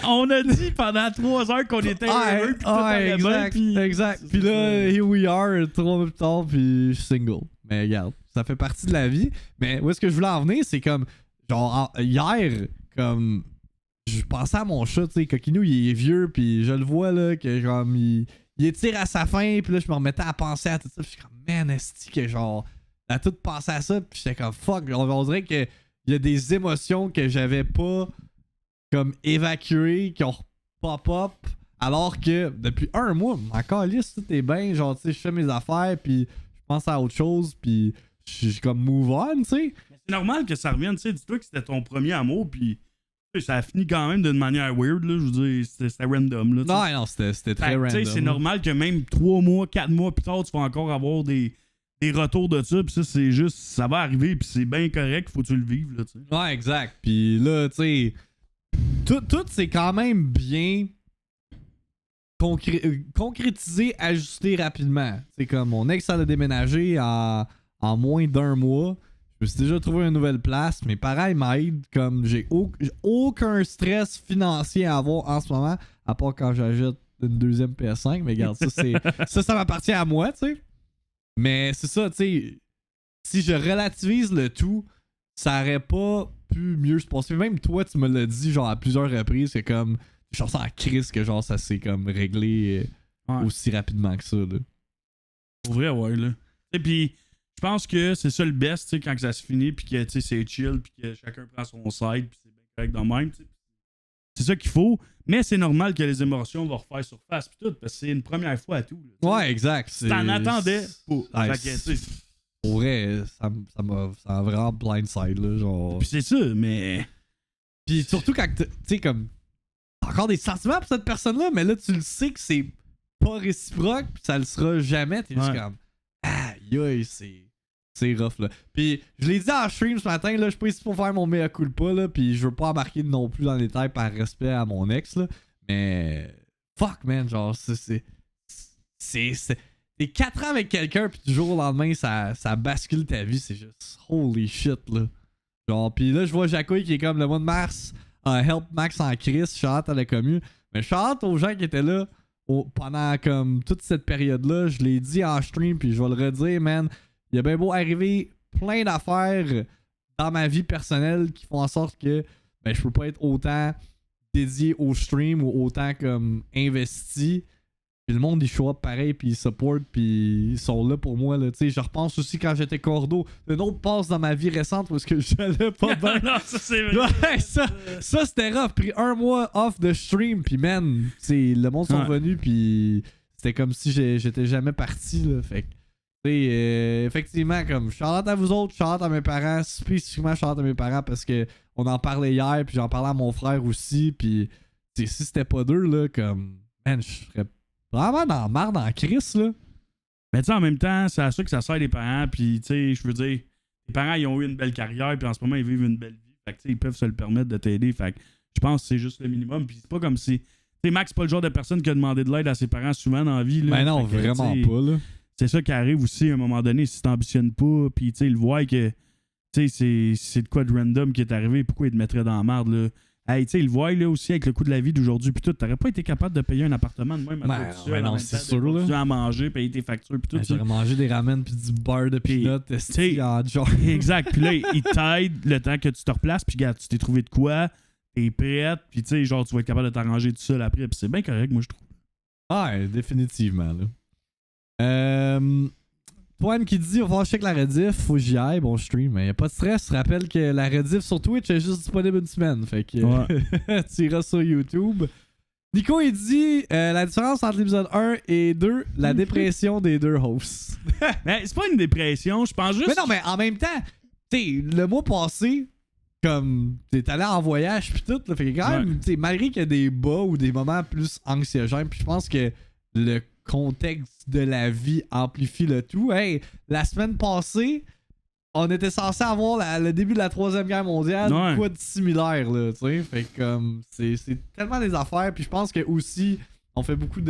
On a dit pendant 3 heures qu'on était heureux, pis tout allait bien, pis... Exact. Puis là, here we are, 3 mois plus tard, pis je suis single. Mais regarde, ça fait partie de la vie. Mais où est-ce que je voulais en venir, c'est comme, genre, hier, comme, je pensais à mon chat, tu sais, Coquinou, il est vieux, puis je le vois, là, que comme, il étire à sa fin, puis là, je me remettais à penser à tout ça, puis je suis comme, man, esti, que genre, à tout penser à ça, puis j'étais comme, fuck, on dirait qu'il y a des émotions que j'avais pas, comme, évacuées, qui ont pop-up, alors que, depuis 1 mois, ma calisse, tout est bien, genre, tu sais, je fais mes affaires, puis pense à autre chose, puis je suis comme move on, tu sais. C'est normal que ça revienne, tu sais. Dis-toi que c'était ton premier amour, puis ça a fini quand même d'une manière weird, là. Je veux dire, c'était random, là. Non, c'était très random. C'est normal que même 3 mois, 4 mois plus tard, tu vas encore avoir des retours de ça, puis ça, c'est juste, ça va arriver, puis c'est bien correct, faut que tu le vives, là, tu sais. Ouais, exact. Puis là, tu sais, tout c'est quand même bien concrétisé, ajusté rapidement. C'est comme mon ex a déménagé en moins d'1 mois. Je me suis déjà trouvé une nouvelle place. Mes parents m'aident. Comme j'ai aucun stress financier à avoir en ce moment, à part quand j'achète une deuxième PS5. Mais regarde, ça m'appartient à moi, tu sais. Mais c'est ça, tu sais. Si je relativise le tout, ça aurait pas pu mieux se passer. Même toi, tu me l'as dit genre à plusieurs reprises. C'est comme. Je sens en crise que genre ça s'est comme réglé aussi rapidement que ça, là. Pour vrai, ouais, là. Et puis, je pense que c'est ça le best, tu sais, quand ça se finit, puis que, tu sais, c'est chill, puis que chacun prend son side, puis c'est bien correct dans le même, tu sais. C'est ça qu'il faut, mais c'est normal que les émotions vont refaire surface, puis tout, parce que c'est une première fois à tout, là. Ouais, exact. T'en attendais. Pour vrai, ça m'a vraiment blindside, là, genre. Puis c'est ça, mais... Puis surtout quand, tu sais, comme... encore des sentiments pour cette personne-là, mais là, tu le sais que c'est pas réciproque, pis ça le sera jamais. T'es juste comme, aïe, c'est rough, là. Pis je l'ai dit en stream ce matin, là, je suis pas ici pour faire mon mea culpa, là, pis je veux pas embarquer non plus dans les détails par respect à mon ex, là. Mais, fuck, man, genre, t'es 4 ans avec quelqu'un, pis du jour au lendemain, ça bascule ta vie, c'est juste, holy shit, là. Genre, pis là, je vois Jacouille qui est comme le mois de mars, Help Max en crise, shout-out à la commu. Mais shout-out aux gens qui étaient là pendant comme toute cette période-là. Je l'ai dit en stream, puis je vais le redire, man. Il a bien beau arriver plein d'affaires dans ma vie personnelle qui font en sorte que ben, je peux pas être autant dédié au stream ou autant comme investi. Puis le monde, ils show up pareil, puis ils support, puis ils sont là pour moi. Là. Je repense aussi quand j'étais cordeau. Une autre passe dans ma vie récente parce que j'allais pas bien. Non, ça c'est vrai. Ouais, ça c'était rough. Pris un mois off de stream, puis man, le monde sont venus, puis c'était comme si j'étais jamais parti. Là. Fait que, effectivement, comme shout-out à vous autres, shout-out à mes parents, spécifiquement shout-out à mes parents parce que on en parlait hier, puis j'en parlais à mon frère aussi, puis si c'était pas d'eux, là, comme, man, je serais vraiment dans la marde en crise, là. Mais tu sais, en même temps, c'est à ça que ça sert les parents, puis tu sais, je veux dire, les parents, ils ont eu une belle carrière, puis en ce moment, ils vivent une belle vie, fait que tu sais, ils peuvent se le permettre de t'aider, fait que je pense que c'est juste le minimum, puis c'est pas comme si, tu sais, Max, c'est pas le genre de personne qui a demandé de l'aide à ses parents souvent dans la vie, là. Ben non, fait que, vraiment pas, là. C'est ça qui arrive aussi à un moment donné si t'ambitionnes pas, puis tu sais, il voit que tu sais, c'est de quoi de random qui est arrivé, pourquoi il te mettrait dans la merde, là. Hey, tu sais, il voit là aussi avec le coût de la vie d'aujourd'hui, puis tout, t'aurais pas été capable de payer un appartement de même à toi, non, c'est sûr, là. Tu à manger, payer tes factures, puis tout. Ben, j'aurais mangé des ramen puis du beurre de peanut, en genre. Exact, puis là, il t'aide le temps que tu te replaces, puis regarde, tu t'es trouvé de quoi, t'es prête, puis tu sais, genre, tu vas être capable de t'arranger tout seul après, puis c'est bien correct, moi, je trouve. Ouais, définitivement, là. Toine qui dit, on va checker la rediff, faut que j'y aille, bon stream, mais y'a pas de stress, rappelle que la rediff sur Twitch est juste disponible une semaine, fait que tu iras sur YouTube. Nico il dit, la différence entre l'épisode 1 et 2, la dépression des deux hosts. Mais c'est pas une dépression, je pense juste... Mais non, mais en même temps, tu sais, le mois passé, comme, t'es allé en voyage pis tout, là, fait que quand même, tu sais, malgré qu'il y a des bas ou des moments plus anxiogènes, pis je pense que le contexte de la vie amplifie le tout. Hey, la semaine passée, on était censé avoir le début de la 3e guerre mondiale, quoi de similaire, là, tu sais. Fait que comme, c'est tellement des affaires, puis je pense que aussi, on fait beaucoup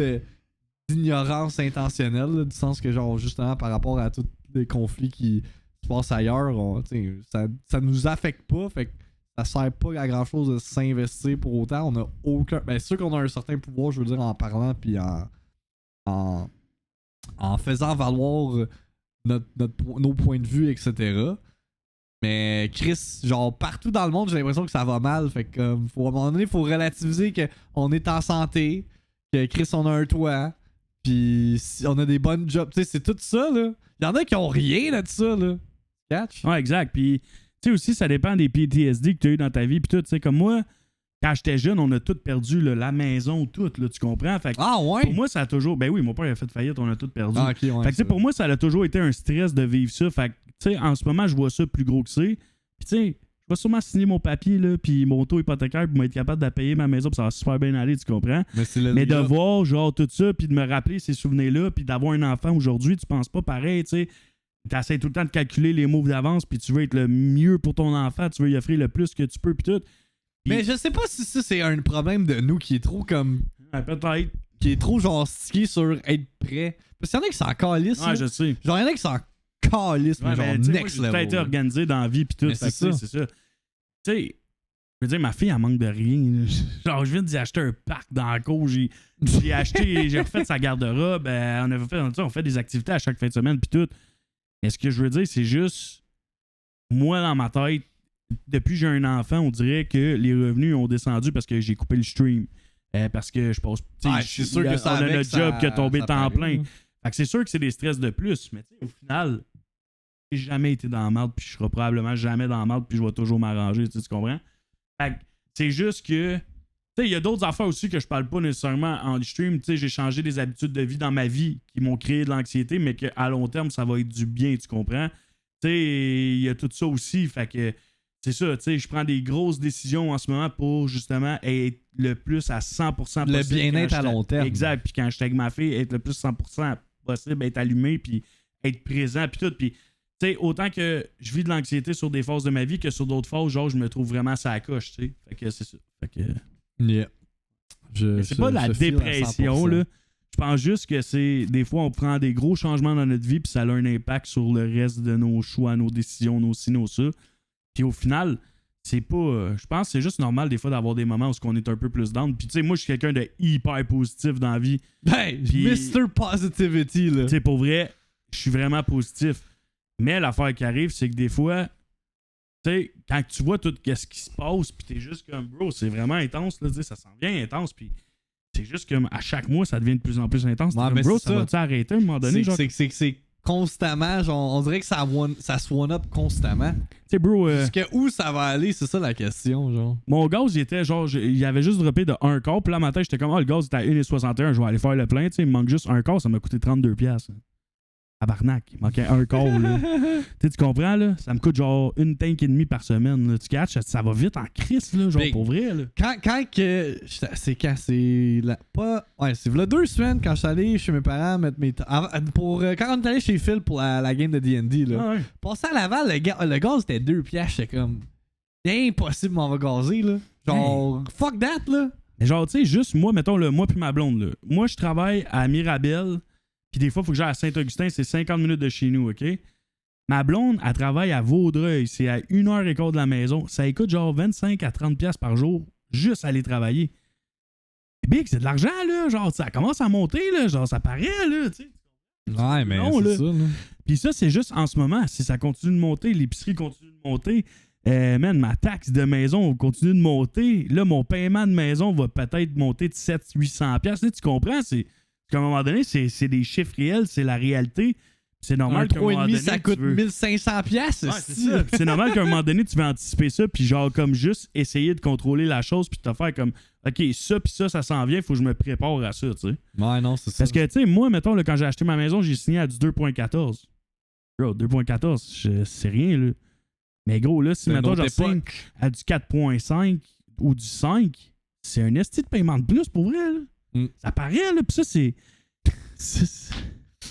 d'ignorance intentionnelle, là, du sens que, genre, justement, par rapport à tous les conflits qui se passent ailleurs, ça nous affecte pas, fait que ça sert pas à grand chose de s'investir pour autant. On a aucun. Ben, c'est sûr qu'on a un certain pouvoir, je veux dire, en parlant, puis en faisant valoir nos points de vue, etc. Mais Chris, genre partout dans le monde, j'ai l'impression que ça va mal. Fait que à un moment donné, il faut relativiser qu'on est en santé, que Chris, on a un toit, puis on a des bonnes jobs. Tu sais, c'est tout ça, là. Il y en a qui ont rien de ça, là. Catch? Ouais, exact. Puis, tu sais aussi, ça dépend des PTSD que tu as eu dans ta vie, puis tout. Tu sais, comme moi, quand j'étais jeune, on a tout perdu, là, la maison, tout, là, tu comprends? Fait que, ouais? pour moi, ça a toujours... Ben oui, mon père a fait faillite, on a tout perdu. Ah, okay, ouais, fait que, tu sais, pour moi, ça a toujours été un stress de vivre ça. Fait que, tu sais, en ce moment, je vois ça plus gros que c'est. Puis, tu sais, je vais sûrement signer mon papier, là, puis mon taux hypothécaire pour être capable de payer ma maison, puis ça va super bien aller, tu comprends? Mais de voir, genre, tout ça, puis de me rappeler ces souvenirs-là, puis d'avoir un enfant aujourd'hui, tu penses pas pareil, tu sais. Tu essaies tout le temps de calculer les moves d'avance, puis tu veux être le mieux pour ton enfant, tu veux y offrir le plus que tu peux, puis tout. Mais je sais pas si ça c'est un problème de nous qui est trop comme. Peut-être. Qui est trop genre stické sur être prêt. Parce qu'il y en a qui s'en calissent. Ouais, je sais. Genre, il y en a qui s'en calissent, mais genre next level. J'ai été organisé dans la vie pis tout. C'est ça. Tu sais, je veux dire, ma fille, elle manque de rien. Genre, je viens d'y acheter un parc dans la cour. J'ai refait sa garde-robe. On fait des activités à chaque fin de semaine pis tout. Mais ce que je veux dire, c'est juste, moi, dans ma tête, depuis que j'ai un enfant, on dirait que les revenus ont descendu parce que j'ai coupé le stream. Parce que je pense. C'est sûr que ça on a notre job qui a tombé temps plein. Hein. Fait que c'est sûr que c'est des stress de plus. Mais au final, j'ai jamais été dans la merde, puis je serai probablement jamais dans la merde, puis je vais toujours m'arranger. Tu comprends? Fait que c'est juste que. Tu sais, il y a d'autres affaires aussi que je parle pas nécessairement en stream. Tu sais, j'ai changé des habitudes de vie dans ma vie qui m'ont créé de l'anxiété, mais qu'à long terme, ça va être du bien, tu comprends? Tu sais, il y a tout ça aussi. Fait que. C'est ça, tu sais, je prends des grosses décisions en ce moment pour justement être le plus à 100% possible. Le bien-être à long terme. Exact. Puis quand je suis avec ma fille, être le plus 100% possible, être allumé, puis être présent, puis tout. Puis, tu sais, autant que je vis de l'anxiété sur des phases de ma vie que sur d'autres phases, genre, je me trouve vraiment à la coche, tu sais. Fait que c'est ça. Fait que. Yeah. C'est pas la dépression, là. Je pense juste que c'est. Des fois, on prend des gros changements dans notre vie, puis ça a un impact sur le reste de nos choix, nos décisions, nos ci, nos ça. Puis au final, c'est pas. Je pense que c'est juste normal des fois d'avoir des moments où on est un peu plus down. Puis tu sais, moi, je suis quelqu'un de hyper positif dans la vie. Ben, Puis, Mr. Positivity, là. tu sais, pour vrai, je suis vraiment positif. Mais l'affaire qui arrive, c'est que des fois, tu sais, quand tu vois tout ce qui se passe, puis t'es juste comme, bro, c'est vraiment intense, là, tu sais, ça s'en vient intense, puis c'est juste comme, à chaque mois, ça devient de plus en plus intense. Ouais, Comme, mais bro, c'est ça va-tu arrêter à un moment donné? Genre, C'est constamment, genre, on dirait que ça se one-up constamment. tu sais, bro, Jusqu'à où ça va aller, c'est ça la question, genre. mon gaz, il était genre, il avait juste droppé de 1 quart, puis là, matin, j'étais comme, le gaz était à 1,61, je vais aller faire le plein, tu sais, il me manque juste 1 quart, ça m'a coûté 32$. Tabarnak, il manquait 1 quart, là. Tu comprends, là? Ça me coûte genre une tank et demie par semaine, là. Tu catches? Ça va vite en crise, là, genre, Mais pour vrai, là. Quand que. C'est quand? C'est. Pas. Ouais, c'est là 2 semaines quand je suis allé chez mes parents mettre mes. Quand on est allé chez Phil pour la game de D&D, là. Ah ouais. Passé à Laval, le gaz était 2$. J'étais comme. C'est impossible, on va gazer, là. Genre, fuck that, là. Mais genre, tu sais, juste moi, mettons, là, moi puis ma blonde, là. Moi, je travaille à Mirabel, puis des fois, il faut que j'aille à Saint-Augustin, c'est 50 minutes de chez nous, OK? Ma blonde, elle travaille à Vaudreuil, c'est à 1h15 de la maison. Ça coûte genre 25 à 30$ par jour, juste aller travailler. Big, c'est de l'argent, là. Genre, ça commence à monter, là. Genre, ça paraît, là, tu sais. Ouais, mais Non, c'est là. ça, là. Puis ça, c'est juste en ce moment. Si ça continue de monter, l'épicerie continue de monter, man, ma taxe de maison continue de monter. Là, mon paiement de maison va peut-être monter de 700-800$. Là, tu comprends? C'est qu'à un moment donné, c'est des chiffres réels, c'est la réalité. C'est normal qu'à un moment donné, ça coûte 1500$. Ouais, c'est ça. C'est normal qu'à un moment donné, tu veux anticiper ça, puis genre, comme juste essayer de contrôler la chose, puis te faire comme, OK, ça, puis ça s'en vient, il faut que je me prépare à ça, tu sais. Ouais, non, c'est ça. Parce que, tu sais, moi, mettons, là, quand j'ai acheté ma maison, j'ai signé à du 2.14. Bro, 2.14, c'est rien, là. Mais gros, là, si, mettons, je signe à du 4.5 ou du 5, c'est un esti de paiement de plus pour vrai, là. Ça paraît, là, puis ça, c'est...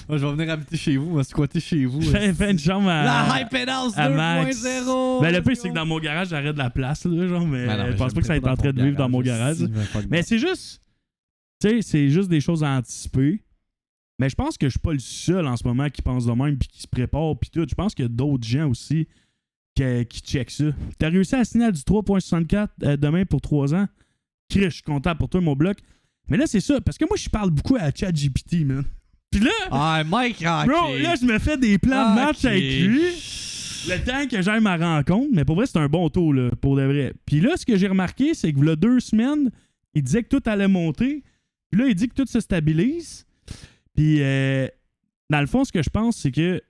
Moi, je vais venir habiter chez vous, me squatter chez vous. J'ai fait une chambre à... La Hype House 2.0! Ben, le pire, c'est que dans mon garage, j'arrête de la place, là, genre, mais Ben non, je pense pas que ça va être en train de vivre dans mon garage. Mais c'est juste... Tu sais, c'est juste des choses à anticiper. Mais je pense que je suis pas le seul en ce moment qui pense de même puis qui se prépare puis tout. Je pense qu'il y a d'autres gens aussi qui checkent ça. T'as réussi à signer à du 3.64 demain pour 3 ans. Chris, je suis content pour toi, mon bloc. Mais là, c'est ça. Parce que moi, je parle beaucoup à ChatGPT, man. Puis là... Ah, Mike, okay. Bro, là, je me fais des plans de match avec lui. Le temps que j'aille ma rencontre. Mais pour vrai, c'est un bon taux, là, pour de vrai. Puis là, ce que j'ai remarqué, c'est que là, 2 semaines, il disait que tout allait monter. Puis là, il dit que tout se stabilise. Puis, dans le fond, ce que je pense, c'est que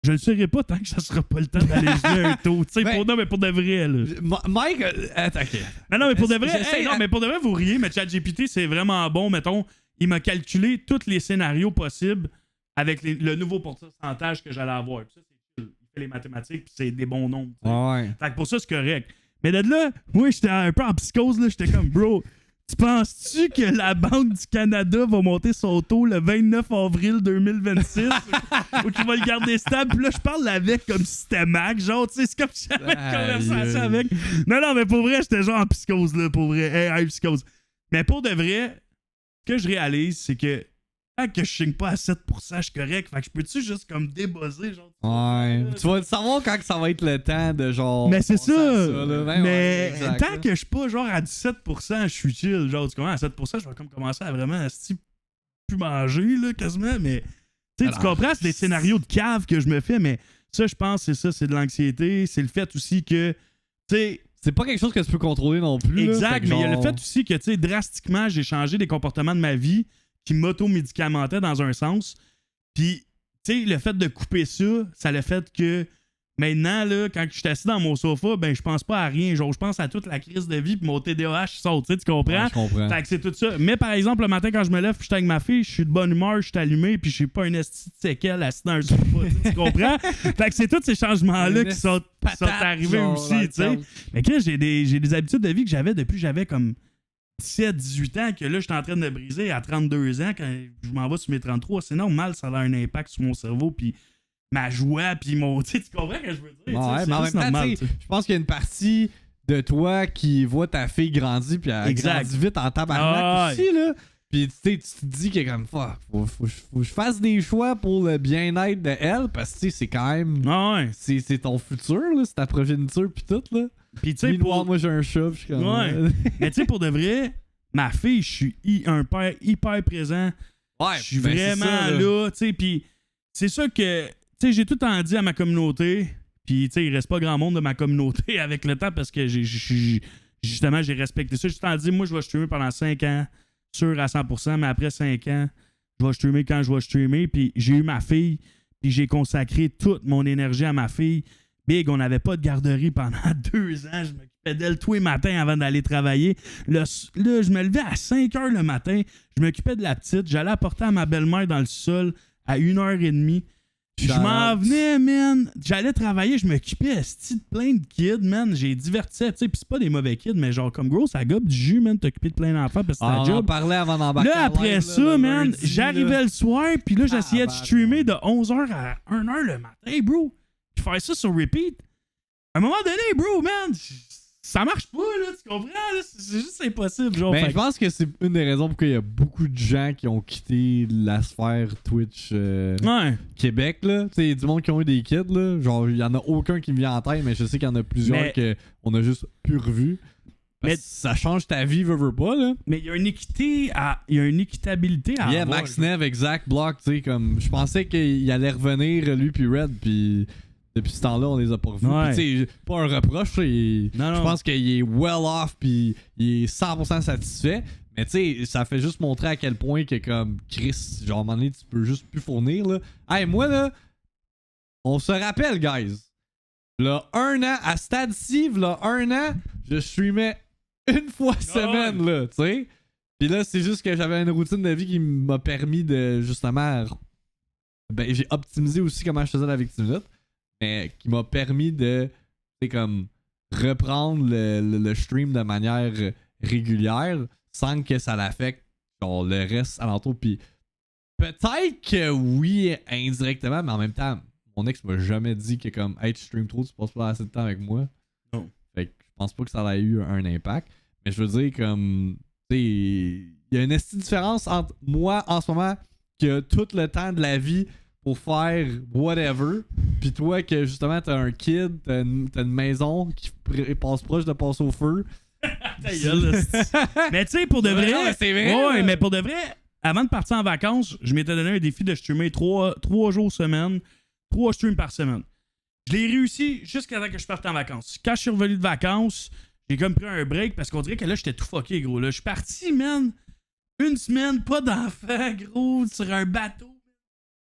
je le saurai pas tant que ça sera pas le temps d'aller jouer un taux. Tu sais, mais pour de vrai, là. Mike, attends, ok. Non, mais pour de vrai, mais pour de vrai, vous riez, mais ChatGPT, c'est vraiment bon. Mettons, il m'a calculé tous les scénarios possibles avec le nouveau pourcentage que j'allais avoir. Puis ça, c'est il fait les mathématiques, puis c'est des bons nombres. Ouais. Fait que pour ça, c'est correct. Mais de là, moi, j'étais un peu en psychose, là. J'étais comme, bro... Tu penses-tu que la Banque du Canada va monter son taux le 29 avril 2026 ou qu'il va le garder stable? Puis là, je parle avec comme si c'était Mac. Genre, tu sais, c'est comme si j'avais une conversation avec. Non, mais pour vrai, j'étais genre en psychose, là, pour vrai. Hey, psychose. Mais pour de vrai, ce que je réalise, c'est que tant que je signe pas à 7%, je suis correct. Fait que je peux-tu juste comme débuzzer, genre. Ouais. Tu vas savoir quand que ça va être le temps de genre. Mais c'est ça. Ben mais exact, tant que je suis pas genre à 17%, je suis chill. Genre, tu comprends, à 7%, je vais comme commencer à vraiment plus manger, là, quasiment. Mais tu sais, tu comprends, c'est des scénarios de cave que je me fais, mais ça, je pense, c'est ça, c'est de l'anxiété. C'est le fait aussi que, tu sais. C'est pas quelque chose que tu peux contrôler non plus. Exact, là, mais il y a le fait aussi que, tu sais, drastiquement, j'ai changé des comportements de ma vie qui m'auto-médicamentaient dans un sens. Puis, tu sais, le fait de couper ça, ça a le fait que maintenant, là, quand je suis assis dans mon sofa, ben, je pense pas à rien. Genre, je pense à toute la crise de vie, puis mon TDAH saute, tu sais, tu comprends? Ouais, je comprends. Fait que c'est tout ça. Mais par exemple, le matin, quand je me lève, puis je suis avec ma fille, je suis de bonne humeur, je suis allumé, puis je suis pas une esti de séquelle assis dans un sofa, tu comprends? Fait que c'est tous ces changements-là qui sont arrivés aussi, tu sais. Mais que j'ai des habitudes de vie que j'avais depuis que j'avais comme 17-18 ans, que là, je suis en train de briser à 32 ans, quand je m'en vais sur mes 33. C'est normal, ça a un impact sur mon cerveau, puis ma joie, puis mon... Tu comprends ce que je veux dire? Ouais, mais en même temps, normal, je pense qu'il y a une partie de toi qui voit ta fille grandir, puis elle grandit vite en tabarnak aussi, là. Puis tu te dis que comme fuck, faut que je fasse des choix pour le bien-être de elle parce que c'est quand même c'est ton futur là, c'est ta progéniture puis tout là. Puis tu sais moi j'ai un chat, je suis comme mais tu sais pour de vrai, ma fille, je suis un père hyper présent. Ouais, je suis vraiment là, tu sais, puis c'est ça que tu sais j'ai tout le temps dit à ma communauté, puis tu sais il reste pas grand monde de ma communauté avec le temps parce que justement j'ai respecté ça. J'ai tout le temps dit moi je vais streamer pendant 5 ans. Sûr à 100%, mais après 5 ans, je vais streamer quand je vais streamer. Puis j'ai eu ma fille, puis j'ai consacré toute mon énergie à ma fille. Big, on n'avait pas de garderie pendant 2 ans. Je m'occupais d'elle tous les matins avant d'aller travailler. Là, je me levais à 5 heures le matin. Je m'occupais de la petite. J'allais apporter à ma belle-mère dans le sol à 1h30. Je m'en venais, man. J'allais travailler, je m'occupais de plein de kids, man. J'ai diverti, tu sais, pis c'est pas des mauvais kids, mais genre, comme gros, ça gobe du jus, man, t'occuper de plein d'enfants parce que c'est ta job. On en parlait avant d'embarquer. Là, après ça, man, j'arrivais le soir, pis là, j'essayais de streamer de 11h à 1h le matin, bro. Pis faire ça sur repeat. À un moment donné, bro, man, ça marche pas, là, tu comprends? Là? C'est juste impossible, genre. Ben, je pense que c'est une des raisons pourquoi il y a beaucoup de gens qui ont quitté la sphère Twitch Québec, là. Tu sais, du monde qui ont eu des kids, là. Genre, il y en a aucun qui me vient en tête, mais je sais qu'il y en a plusieurs qu'on a juste plus revus. Mais ça change ta vie, veux pas, là. Mais il y a une équité il y a une équitabilité à avoir. Max Nev, exact, Block, tu sais, comme... Je pensais qu'il allait revenir, lui puis Red, puis... Depuis ce temps-là, on les a pas revus. Ouais. Tu sais, pas un reproche, je pense qu'il est well off puis il est 100% satisfait. Mais tu sais, ça fait juste montrer à quel point que comme Chris, genre à un moment donné, tu peux juste plus fournir là. Hey, moi là, on se rappelle, guys. Là, 1 an, à Stade Steve, là, 1 an, je streamais une fois semaine, là, tu sais. Puis là, c'est juste que j'avais une routine de vie qui m'a permis de justement. Ben, j'ai optimisé aussi comment je faisais la 20 minutes. Mais qui m'a permis de comme reprendre le stream de manière régulière sans que ça l'affecte genre le reste alentour. Puis peut-être que oui, indirectement, mais en même temps, mon ex m'a jamais dit que comme hey, tu stream trop, tu passes pas assez de temps avec moi. Non. Fait que je pense pas que ça a eu un impact. Mais je veux dire comme tu sais, il y a une différence entre moi en ce moment qui a tout le temps de la vie pour faire whatever, pis toi que justement t'as un kid, t'as une maison qui passe proche de passer au feu. Mais tu sais, pour de vrai, non, c'est vrai, ouais, mais pour de vrai, avant de partir en vacances, je m'étais donné un défi de streamer 3 jours semaine, 3 streams par semaine. Je l'ai réussi jusqu'à temps que je parte en vacances. Quand je suis revenu de vacances, j'ai comme pris un break parce qu'on dirait que là j'étais tout fucké, gros. Là, je suis parti, man, 1 semaine, pas d'enfant, gros, sur un bateau.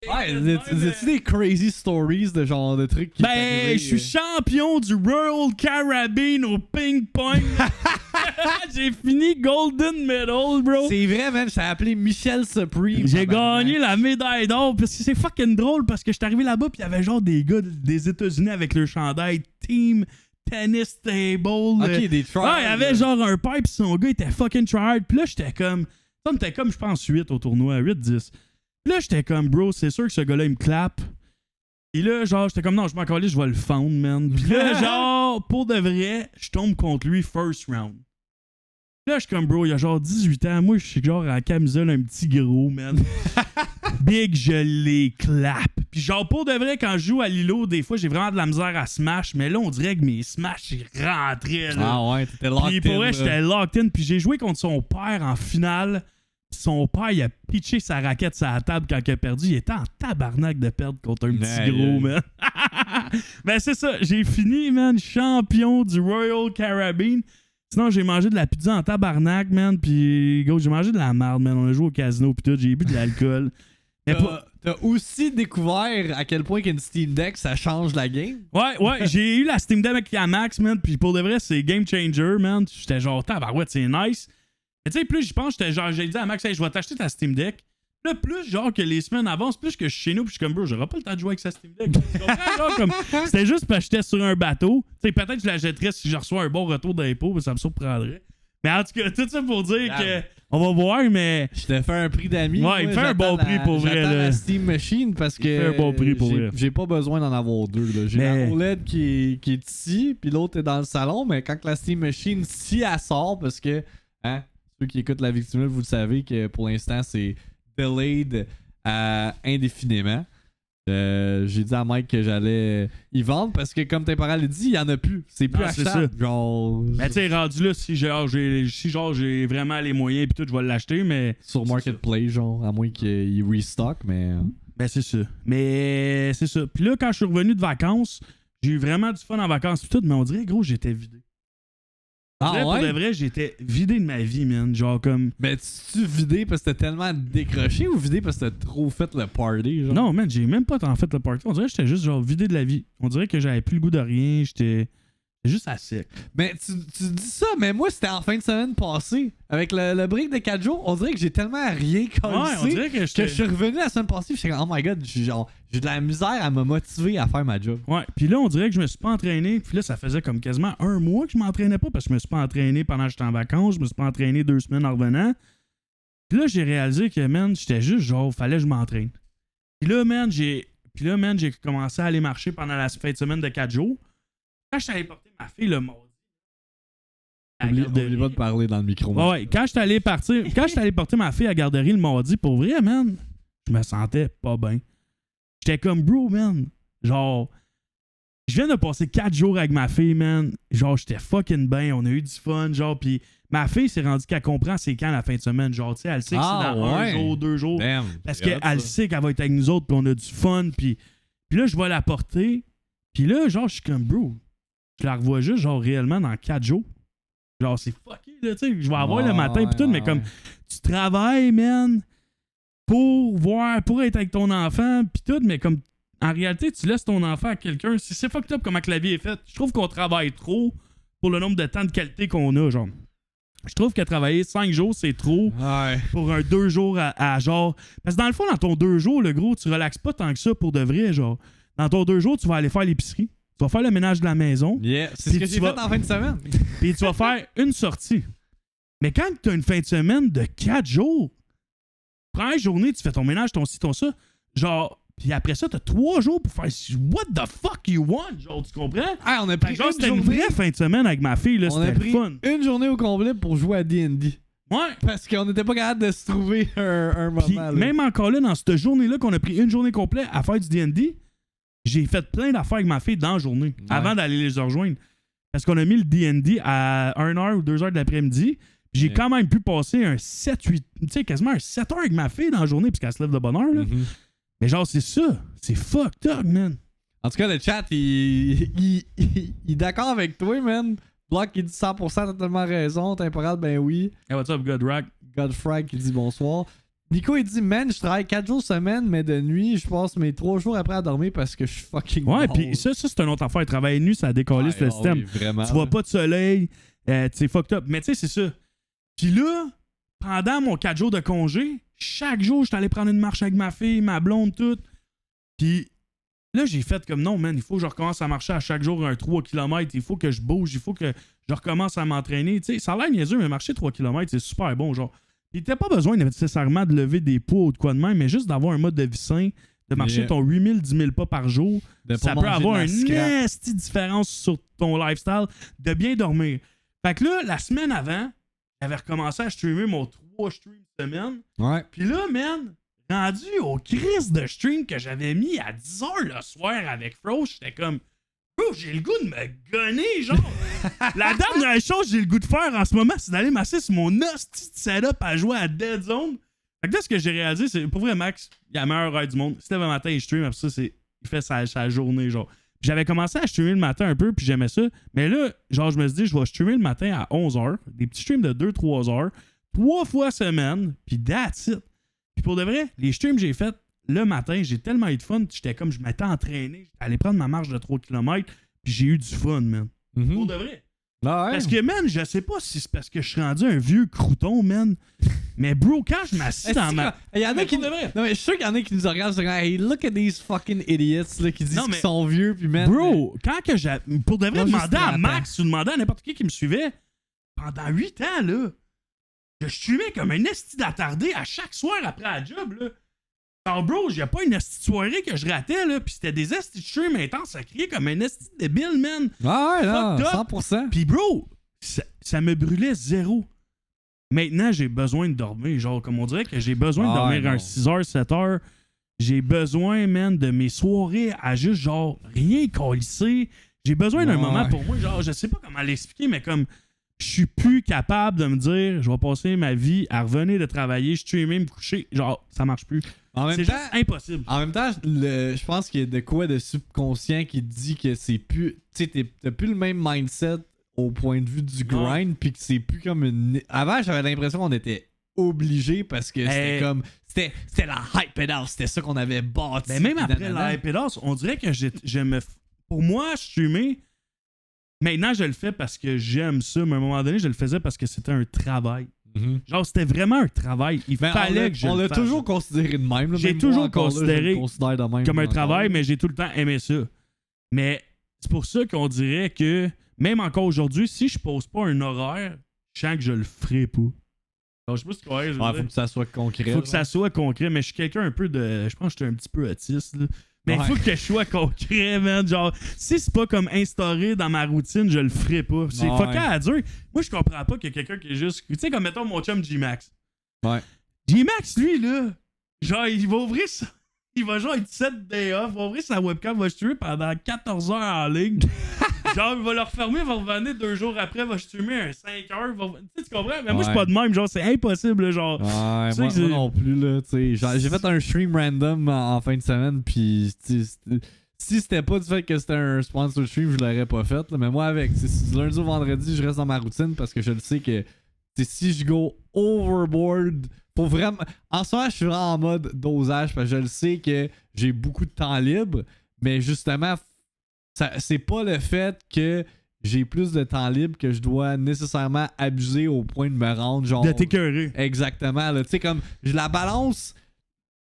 Ouais, c'est-tu des crazy stories de genre de trucs qui ben, je suis champion du Royal Caribbean au ping-pong. J'ai fini Golden Medal, bro. C'est vrai, man, j'étais appelé Michel Supreme. J'ai gagné la médaille d'or parce que c'est fucking drôle parce que j'étais arrivé là-bas pis il y avait genre des gars des États-Unis avec leur chandail Team Tennis Table. Ok, des tryhards. Ouais, il y avait genre un pipe pis son gars était fucking tryhard. Pis là, j'étais comme... Ça me était comme, je pense, 8 au tournoi, 8-10. Puis là, j'étais comme, bro, c'est sûr que ce gars-là, il me clappe. Et là, genre, j'étais comme, non, je m'en calais, je vais le fendre, man. Puis là, genre, pour de vrai, je tombe contre lui first round. Là, je suis comme, bro, il a genre 18 ans. Moi, je suis genre à la camisole, un petit gros, man. Big, je les clappe. Puis genre, pour de vrai, quand je joue à Lilo, des fois, j'ai vraiment de la misère à smash. Mais là, on dirait que mes smash, ils rentraient, là. Ah ouais, t'étais locked in. Puis pour vrai, j'étais locked in. Puis j'ai joué contre son père en finale. Son père, il a pitché sa raquette sur la table quand il a perdu. Il était en tabarnak de perdre contre un petit gros, man. Ben, c'est ça. J'ai fini, man, champion du Royal Caribbean. Sinon, j'ai mangé de la pizza en tabarnak, man. Puis, gros, j'ai mangé de la merde, man. On a joué au casino, puis tout. J'ai bu de l'alcool. Mais T'as aussi découvert à quel point qu'une Steam Deck, ça change la game? Ouais. J'ai eu la Steam Deck avec la Max, man. Puis, pour de vrai, c'est game changer, man. J'étais genre, tabarouette, c'est nice. Mais tu sais, plus j'y pense, j'ai dit à Max, hey, je vais t'acheter ta Steam Deck. Là, plus genre que les semaines avancent, plus que je suis chez nous, puis je suis comme, bro, j'aurai pas le temps de jouer avec sa Steam Deck. Tu comprends? Genre, comme, c'était juste parce que j'étais sur un bateau. Tu sais, peut-être que je la jetterais si je reçois un bon retour d'impôt, mais ça me surprendrait. Mais en tout cas, tout ça pour dire que on va voir, mais. Je t'ai fait un prix d'amis. Ouais, il me fait un bon prix pour vrai. J'attends là. la Steam Machine parce que. Il fait un bon prix pour vrai. J'ai pas besoin d'en avoir deux. Là. J'ai la OLED qui est ici, puis l'autre est dans le salon, mais quand la Steam Machine, si elle sort, parce que. Hein, Ceux qui écoutent La Victime, vous le savez que pour l'instant, c'est delayed indéfiniment. J'ai dit à Mike que j'allais y vendre parce que, comme Temporal l'a dit, il n'y en a plus. C'est plus achetable. Genre... Ben, tu sais, rendu là, si j'ai vraiment les moyens et tout, je vais l'acheter, mais. Sur Marketplace, genre, à moins qu'il restock, mais. Ben, c'est ça. Mais c'est ça. Puis là, quand je suis revenu de vacances, j'ai eu vraiment du fun en vacances et tout, mais on dirait, gros, j'étais vidé. Pour de vrai, j'étais vidé de ma vie, man. Genre comme. Mais tu vidé parce que t'as tellement décroché ou vidé parce que t'as trop fait le party, genre? Non, man, j'ai même pas tant fait le party. On dirait que j'étais juste genre vidé de la vie. On dirait que j'avais plus le goût de rien. J'étais juste à sec. Mais tu dis ça, mais moi, c'était en fin de semaine passée. Avec le break de 4 jours, on dirait que j'ai tellement rien collé. Ouais, on dirait que je suis revenu la semaine passée, j'étais comme, oh my god, j'ai de la misère à me motiver à faire ma job. Ouais, puis là, on dirait que je me suis pas entraîné. Puis là, ça faisait comme quasiment 1 mois que je m'entraînais pas parce que je me suis pas entraîné pendant que j'étais en vacances. Je me suis pas entraîné 2 semaines en revenant. Puis là, j'ai réalisé que, man, j'étais juste genre, fallait que je m'entraîne. Puis là, man, j'ai commencé à aller marcher pendant la fin de semaine de 4 jours. Quand je suis allé porter ma fille le mardi. N'oublie pas de parler dans le micro. Ouais, quand je suis allé porter ma fille à la garderie le mardi, pour vrai, man, je me sentais pas bien. J'étais comme, bro, man, genre, je viens de passer 4 jours avec ma fille, man, genre, j'étais fucking bien, on a eu du fun, genre, pis ma fille s'est rendue qu'elle comprend c'est quand la fin de semaine, genre, tu sais, elle sait que c'est dans 1 jour, 2 jours, damn, parce qu'elle sait qu'elle va être avec nous autres, pis on a du fun, pis là, je vais la porter, pis là, genre, je suis comme, bro, je la revois juste, genre, réellement dans 4 jours. Genre, c'est fucké, là, tu sais, je vais avoir le matin pis tout, mais comme, tu travailles, man, pour être avec ton enfant pis tout, mais comme, en réalité, tu laisses ton enfant à quelqu'un, c'est fucked up comment que la vie est faite. Je trouve qu'on travaille trop pour le nombre de temps de qualité qu'on a, genre. Je trouve que travailler 5 jours, c'est trop pour un 2 jours à genre... Parce que dans le fond, dans ton 2 jours, le gros, tu relaxes pas tant que ça pour de vrai, genre. Dans ton 2 jours, tu vas aller faire l'épicerie. Tu vas faire le ménage de la maison. Yeah, c'est ce que j'ai fait en fin de semaine. Puis tu vas faire une sortie. Mais quand tu as une fin de semaine de 4 jours, première journée, tu fais ton ménage, ton ci, ton ça, genre, puis après ça, tu as 3 jours pour faire what the fuck you want, genre, tu comprends? Ah, on a pris genre, c'était une vraie fin de semaine avec ma fille, là, c'était le fun. Une journée au complet pour jouer à D&D. Ouais. Parce qu'on n'était pas capable de se trouver un moment. Puis, là. même encore là, dans cette journée-là qu'on a pris une journée complète à faire du D&D, j'ai fait plein d'affaires avec ma fille dans la journée, avant d'aller les rejoindre. Parce qu'on a mis le D&D à 1h ou 2h de l'après-midi. J'ai quand même pu passer un 7-8, tu sais, quasiment un 7 heures avec ma fille dans la journée, puisqu'elle se lève de bonne heure, là. Mais genre, c'est ça. C'est fucked up, man. En tout cas, le chat, il est d'accord avec toi, man. Block, il dit 100%, t'as tellement raison. Temporal, ben oui. Hey, what's up, Godfrag? Godfrag qui dit bonsoir. Nico, il dit, man, je travaille 4 jours semaine, mais de nuit, je passe mes 3 jours après à dormir parce que je suis fucking ouais, mort. Puis ça c'est une autre affaire. Travailler de nuit, ça a décollé le système. Oui, vraiment, tu vois pas de soleil, c'est fucked up. Mais tu sais, c'est ça. Puis là, pendant mon 4 jours de congé, chaque jour, j'étais allé prendre une marche avec ma fille, ma blonde, tout. Puis là, j'ai fait comme non, man, il faut que je recommence à marcher à chaque jour un 3 km. Il faut que je bouge, il faut que je recommence à m'entraîner. Tu sais, ça a l'air niaiseux, mais marcher 3 km, c'est super bon, genre. Puis t'as pas besoin nécessairement de lever des poids ou de quoi de même, mais juste d'avoir un mode de vie sain, de marcher ton 8000, 10 000 pas par jour, ça peut avoir une nasty différence sur ton lifestyle, de bien dormir. Fait que là, la semaine avant, j'avais recommencé à streamer mon 3 streams semaine. Ouais. Puis là, man, rendu au crise de stream que j'avais mis à 10h le soir avec Frost, j'étais comme, bro, j'ai le goût de me gonner, genre. La dernière chose que j'ai le goût de faire en ce moment, c'est d'aller m'asseoir sur mon hostie de setup à jouer à Dead Zone. Fait que là, ce que j'ai réalisé, c'est, pour vrai, Max, il a la meilleure heure du monde. Si le matin, il stream, après ça, il fait sa journée, genre. Puis j'avais commencé à streamer le matin un peu, puis j'aimais ça. Mais là, genre, je me suis dit, je vais streamer le matin à 11h, des petits streams de 2-3 heures, 3 fois semaine, puis that's it. Puis pour de vrai, les streams que j'ai fait le matin, j'ai tellement eu de fun, j'étais comme, je m'étais entraîné, j'étais allé prendre ma marche de 3 km, puis j'ai eu du fun, man. Pour de vrai. Ah ouais. Parce que, man, je sais pas si c'est parce que je suis rendu un vieux crouton, man. Mais, bro, quand je m'assis dans ma. Il y en a qui. Non, mais je suis sûr qu'il y en a qui nous regardent, c'est comme, hey, look at these fucking idiots, là, qui disent qu'ils sont vieux, puis man. Bro, quand que j'ai. Pour de vrai, demander à Max ou demander à n'importe qui me suivait, pendant 8 ans, là, je streamais comme un esti d'attardé à chaque soir après la job, là. Alors, bro, j'ai pas une esti de soirée que je ratais, là, pis c'était des esti de stream intenses à crier comme un esti de débile, man. Ah ouais, là, 100%. Pis, bro, ça me brûlait zéro. Maintenant, j'ai besoin de dormir. Genre, comme on dirait que j'ai besoin de dormir non. un 6h, 7h. J'ai besoin, man, de mes soirées à juste, genre, rien colisser. J'ai besoin d'un moment pour moi. Genre, je sais pas comment l'expliquer, mais comme, je suis plus capable de me dire, je vais passer ma vie à revenir de travailler, streamer, me coucher. Genre, ça marche plus. C'est juste impossible. En même temps, je pense qu'il y a de quoi de subconscient qui dit que c'est plus. Tu sais, t'as plus le même mindset au point de vue du grind, puis que c'est plus comme une. Avant, j'avais l'impression qu'on était obligé parce que c'était comme. C'était la hype it house, c'était ça qu'on avait bâti. Mais même après la hype it house, on dirait que je me. Pour moi, streamer. Maintenant, je le fais parce que j'aime ça, mais à un moment donné, je le faisais parce que c'était un travail. Genre, c'était vraiment un travail. Il fallait que je le fasse. On l'a toujours considéré de même. J'ai toujours considéré de même comme un travail, mais j'ai tout le temps aimé ça. Mais c'est pour ça qu'on dirait que, même encore aujourd'hui, si je pose pas un horaire, je sens que je le ferai pas. Alors, je sais pas si tu vois, faut que ça soit concret. Faut que ça soit concret, mais je suis quelqu'un un peu de. Je pense que je suis un petit peu autiste, là. Mais il faut que je sois concret, man. Genre, si c'est pas comme instauré dans ma routine, je le ferai pas. C'est fucking à dur. Moi, je comprends pas qu'il y a quelqu'un qui est juste. Tu sais, comme mettons mon chum G-Max. Ouais. G-Max, lui, là, genre, il va ouvrir ça. Il va genre être 7 day off, va ouvrir sa webcam, va streamer pendant 14 heures en ligne. Genre, il va le refermer, il va revenir 2 jours après, va streamer un 5 heures. Tu comprends? Mais moi, je suis pas de même. Genre, c'est impossible, là, genre. Ouais, moi non plus, là. J'ai fait un stream random en fin de semaine, puis si c'était pas du fait que c'était un sponsor stream, je l'aurais pas fait. Là, mais moi, avec lundi au vendredi, je reste dans ma routine parce que je le sais que si je go overboard. Pour vraiment. En ce moment, je suis vraiment en mode dosage parce que je le sais que j'ai beaucoup de temps libre, mais justement, c'est pas le fait que j'ai plus de temps libre que je dois nécessairement abuser au point de me rendre genre. De t'écœurer. Exactement. Tu sais, comme je la balance,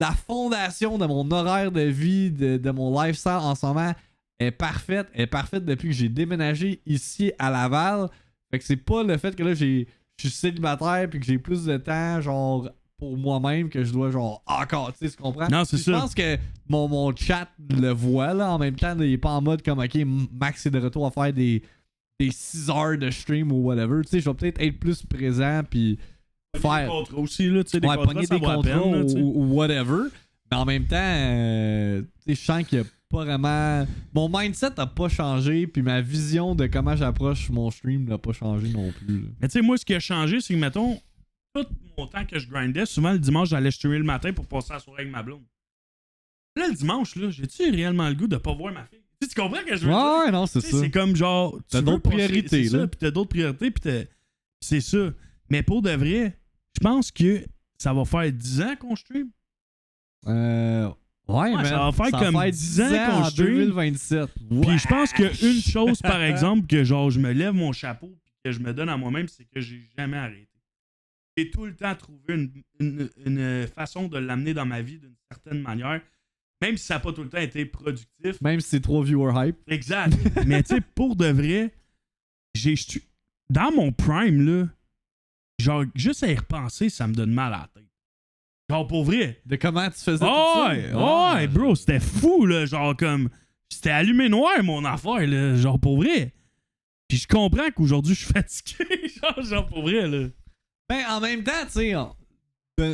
la fondation de mon horaire de vie, de mon lifestyle en ce moment est parfaite. Elle est parfaite depuis que j'ai déménagé ici à Laval. Fait que c'est pas le fait que là, je suis célibataire puis que j'ai plus de temps, genre. Pour moi-même que je dois genre encore, tu sais, tu comprends? Non, c'est ça. Je pense que mon chat le voit là en même temps, là, il est pas en mode comme ok, Max est de retour à faire des 6 heures de stream ou whatever. Tu sais, je vais peut-être être plus présent puis faire. Des contrats aussi, là, tu sais, des contrats, pogner des contrats peine, là, ou whatever. Mais en même temps, tu sais, je sens qu'il y a pas vraiment. Mon mindset n'a pas changé, puis ma vision de comment j'approche mon stream n'a pas changé non plus. Là. Mais tu sais, moi, ce qui a changé, c'est que, mettons, tout mon temps que je grindais, souvent le dimanche, j'allais streamer le matin pour passer la soirée avec ma blonde. Là, le dimanche, là, j'ai-tu réellement le goût de pas voir ma fille? Tu comprends ce que je veux dire? Ouais, non, c'est ça. C'est comme genre. T'as d'autres priorités, là. Puis t'as d'autres priorités, puis c'est ça. Mais pour de vrai, je pense que ça va faire 10 ans qu'on stream. Ouais, mais ça va faire comme 10 ans qu'on en stream. 2027. Puis je pense qu'il y a une chose, par exemple, que genre je me lève mon chapeau puis que je me donne à moi-même, c'est que j'ai jamais arrêté. J'ai tout le temps trouvé une façon de l'amener dans ma vie d'une certaine manière, même si ça n'a pas tout le temps été productif. Même si c'est 3 viewer hype. Exact. Mais tu sais, pour de vrai, dans mon prime, là, genre, juste à y repenser, ça me donne mal à la tête. Genre, pour vrai. De comment tu faisais tout ça? Ouais, bro, c'était fou, là. Genre, comme, c'était allumé noir, mon affaire, là. Genre, pour vrai. Puis je comprends qu'aujourd'hui, je suis fatigué. genre, pour vrai, là. Ben, en même temps, tu sais,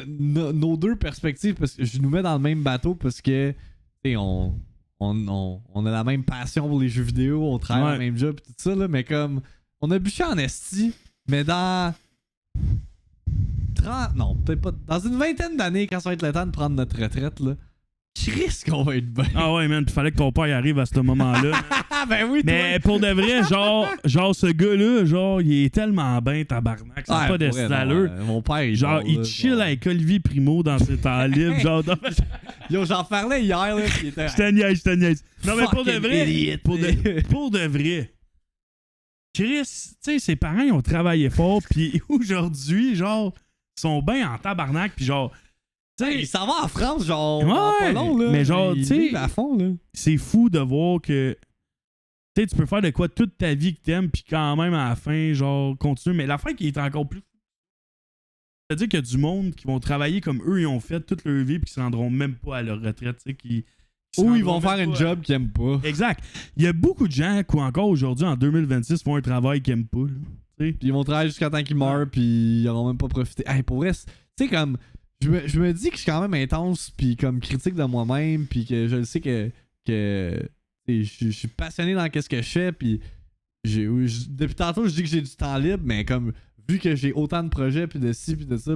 nos deux perspectives, parce que je nous mets dans le même bateau parce que, tu sais, on a la même passion pour les jeux vidéo, on travaille le même job et tout ça, là, mais comme, on a bûché en esti, mais dans 30, non, peut-être pas, dans une vingtaine d'années, quand ça va être le temps de prendre notre retraite, là, je risque qu'on va être bien. Ah ouais, man, il fallait que ton père y arrive à ce moment-là. Ben oui, mais pour de vrai, genre ce gars-là, genre, il est tellement bien, tabarnak. C'est pas de d'allure. Mon père, genre, il chill avec Olivier Primo dans ses temps libres. Genre, yo, j'en parlais hier, là. Je te niaise. Non, mais pour de vrai, pour de vrai, Chris, tu sais, ses parents, ils ont travaillé fort, puis aujourd'hui, genre, ils sont bien en tabarnak, puis genre, t'sais, il s'en va en France, genre, pas long, là. Mais genre, tu sais, à fond, là. C'est fou de voir que, tu sais, tu peux faire de quoi toute ta vie que t'aimes, puis quand même, à la fin, genre, continuer. Mais l'affaire qui est encore plus fou, c'est-à-dire qu'il y a du monde qui vont travailler comme eux, ils ont fait toute leur vie, puis qui se rendront même pas à leur retraite, tu sais, ou ils vont faire un job qu'ils aiment pas. Exact. Il y a beaucoup de gens qui, encore aujourd'hui, en 2026, font un travail qu'ils aiment pas, là. sais. Puis ils vont travailler jusqu'à temps qu'ils meurent, puis ils auront même pas profité. Hey, pour vrai, tu sais, comme, je me dis que je suis quand même intense, puis comme critique de moi-même, puis que je le sais que je suis passionné dans qu'est-ce que je fais, puis depuis tantôt, je dis que j'ai du temps libre, mais comme, vu que j'ai autant de projets, puis de ci, puis de ça,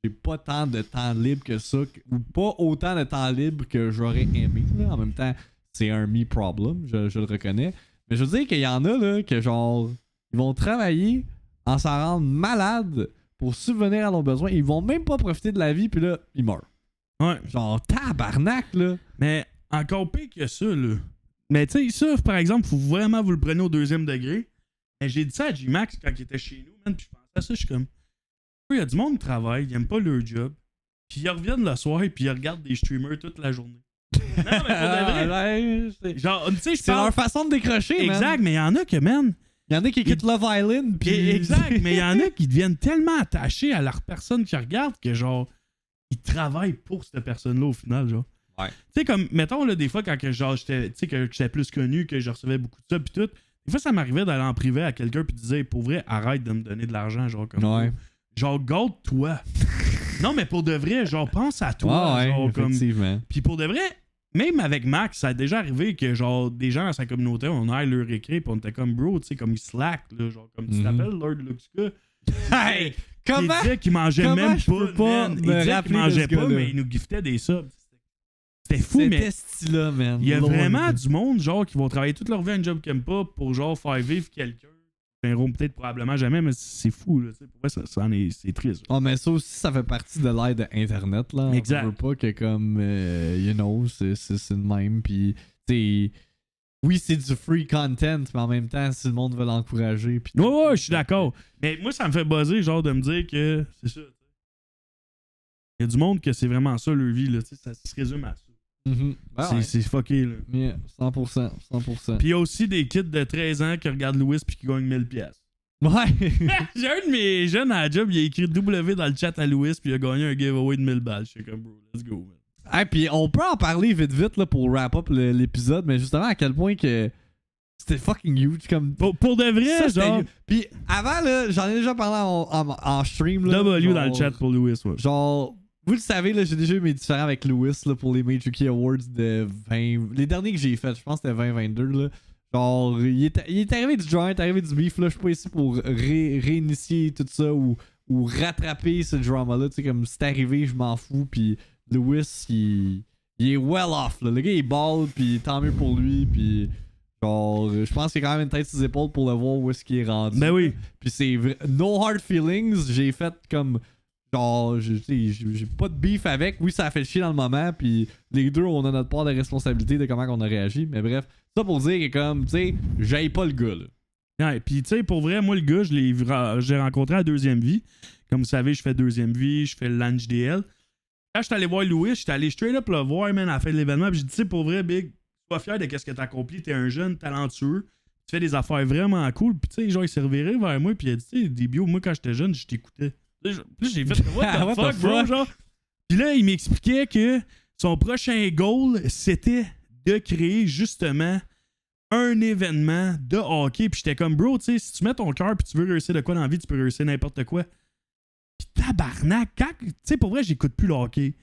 j'ai pas tant de temps libre que ça, ou pas autant de temps libre que j'aurais aimé, là. En même temps, c'est un me problem, je le reconnais. Mais je veux dire qu'il y en a, là, que genre, ils vont travailler en s'en rendre malade pour subvenir à leurs besoins. Ils vont même pas profiter de la vie, puis là, ils meurent. Ouais. Genre, tabarnak, là. Mais encore pire que ça, là. Mais tu sais, ça, par exemple, faut vraiment vous le preniez au 2e degré. Mais j'ai dit ça à J-Max quand il était chez nous, man, puis je pensais à ça, je suis comme... Il y a du monde qui travaille, ils aiment pas leur job, puis ils reviennent le soir et puis ils regardent des streamers toute la journée. Non, mais pour de vrai. Genre, tu sais, je C'est leur façon de décrocher, exact, man. mais il y en a que, man... Il y en a qui quittent Love Island, puis... Exact, mais il y en a qui deviennent tellement attachés à leur personne qui regardent que, genre, ils travaillent pour cette personne-là au final, genre. Ouais. Tu sais, comme, mettons, là, des fois, quand que, genre, j'étais plus connu, que je recevais beaucoup de ça, pis tout, des fois, ça m'arrivait d'aller en privé à quelqu'un pis de dire, pour vrai, arrête de me donner de l'argent, genre, comme Ouais. Genre, gâte-toi. Non, mais pour de vrai, genre, pense à toi, Ouais, genre, comme... effectivement. Pis pour de vrai, même avec Max, ça a déjà arrivé que, genre, des gens dans sa communauté, on aille leur écrire pis on était comme, bro, tu sais, comme ils slack, là, genre, comme tu t'appelles Lord Luxka. Hey! Il Comment? disait qu'il mangeait comment même je peux pas, pas man. me Il disait qu'il rappeler de mangeait ce pas, gars-là? mais il nous giftait des subs. C'était fou, Cet mais esti-là, man. il y a Lord. vraiment du monde, genre, qui vont travailler toute leur vie à un job qu'ils aiment pas pour, genre, faire vivre quelqu'un. Ils verront peut-être probablement jamais, mais c'est fou, là. Pour vrai, c'est triste. Oh, mais ça aussi, ça fait partie de l'ère d'Internet, là. Exact. On veut pas que, comme, you know, c'est le même, pis, tu sais, oui, c'est du free content, mais en même temps, si le monde veut l'encourager, pis... Ouais, je suis d'accord. Mais moi, ça me fait buzzer, genre, de me dire que c'est ça. Il y a du monde que c'est vraiment ça, leur vie, là. Ça se résume à ça. C'est fucké, là. Yeah, 100%. Puis il y a aussi des kids de 13 ans qui regardent Louis puis qui gagnent 1000$. Ouais! J'ai un de mes jeunes à la job, il a écrit W dans le chat à Louis puis il a gagné un giveaway de 1000$. Je suis comme, bro, let's go, man. Hey, puis on peut en parler vite là, pour wrap up l'épisode, mais justement à quel point que c'était fucking huge. Comme... Pour de vrai, ça, genre. Puis avant, là, j'en ai déjà parlé en stream. Là, W genre, dans le chat pour Louis, ouais. Genre, vous le savez, là, j'ai déjà eu mes différends avec Louis là, pour les Major Key Awards de 20... Les derniers que j'ai fait, je pense que c'était 2022. Là. Genre, il est arrivé du joint, il est arrivé du beef. Là, je suis pas ici pour réinitier tout ça ou rattraper ce drama-là. Tu sais, comme c'est arrivé, je m'en fous. Puis Louis, il est well off. Là. Le gars, il balle, puis tant mieux pour lui. Puis genre, je pense qu'il y a quand même une tête sur ses épaules pour le voir où est-ce qu'il est rendu. Ben oui. Puis c'est vrai. No hard feelings. J'ai fait comme... Genre, j'ai pas de beef avec. Oui, ça a fait chier dans le moment. Puis les deux, on a notre part de responsabilité de comment on a réagi. Mais bref, ça pour dire que comme, tu sais, j'aille pas le gars, là. Ouais, puis tu sais, pour vrai, moi, le gars, j'ai rencontré à Deuxième Vie. Comme vous savez, je fais Deuxième Vie, je fais le Lunch DL. Quand je suis allé voir Louis, je suis allé straight up le voir, man, à la fin de l'événement. Puis j'ai dit, tu sais, pour vrai, Big, sois fier de ce que t'as accompli. T'es un jeune talentueux. Tu fais des affaires vraiment cool. Puis tu sais, genre, il s'est reviré vers moi. Puis il a dit, tu sais, des bio, moi, quand j'étais jeune, je t'écoutais. Puis j'ai fait, what the fuck, bro, genre. Puis là, il m'expliquait que son prochain goal, c'était de créer justement un événement de hockey. Puis j'étais comme, bro, tu sais, si tu mets ton cœur puis tu veux réussir de quoi dans la vie, tu peux réussir n'importe quoi. Puis tabarnak, tu sais, pour vrai, j'écoute plus le hockey.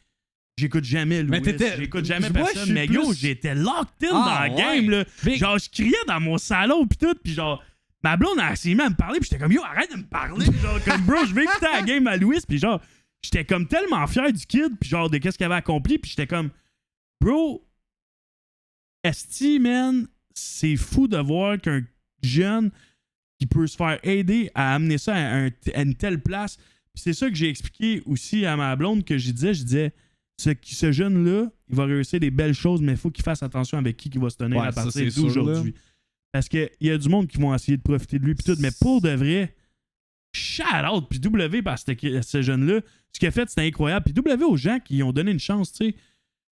J'écoute jamais Louis, j'écoute jamais personne. Mais yo, j'étais locked in dans la game, là. Genre, je criais dans mon salon puis tout, puis genre... Ma blonde a essayé à me parler, pis j'étais comme, yo, arrête de me parler. Genre, comme, bro, je vais écouter la game à Louis, pis genre, j'étais comme tellement fier du kid, pis genre, de qu'est-ce qu'il avait accompli, pis j'étais comme, bro, esti, man, c'est fou de voir qu'un jeune qui peut se faire aider à amener ça à une telle place. Pis c'est ça que j'ai expliqué aussi à ma blonde, que je disais, ce jeune-là, il va réussir des belles choses, mais il faut qu'il fasse attention avec qui il va se tenir à partir d'aujourd'hui. Parce qu'il y a du monde qui vont essayer de profiter de lui pis tout, mais pour de vrai, shout out, puis W, parce que ce jeune-là, ce qu'il a fait, c'était incroyable. Puis W aux gens qui ont donné une chance, tu sais.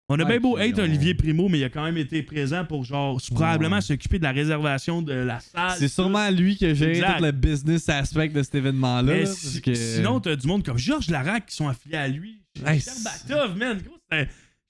On a bien beau hate Olivier Primo, mais il a quand même été présent pour, genre, probablement s'occuper de la réservation de la salle. C'est sûrement lui qui a géré tout le business aspect de cet événement-là. Mais parce que... Sinon, t'as du monde comme Georges Larac qui sont affiliés à lui. Batov, man, gros,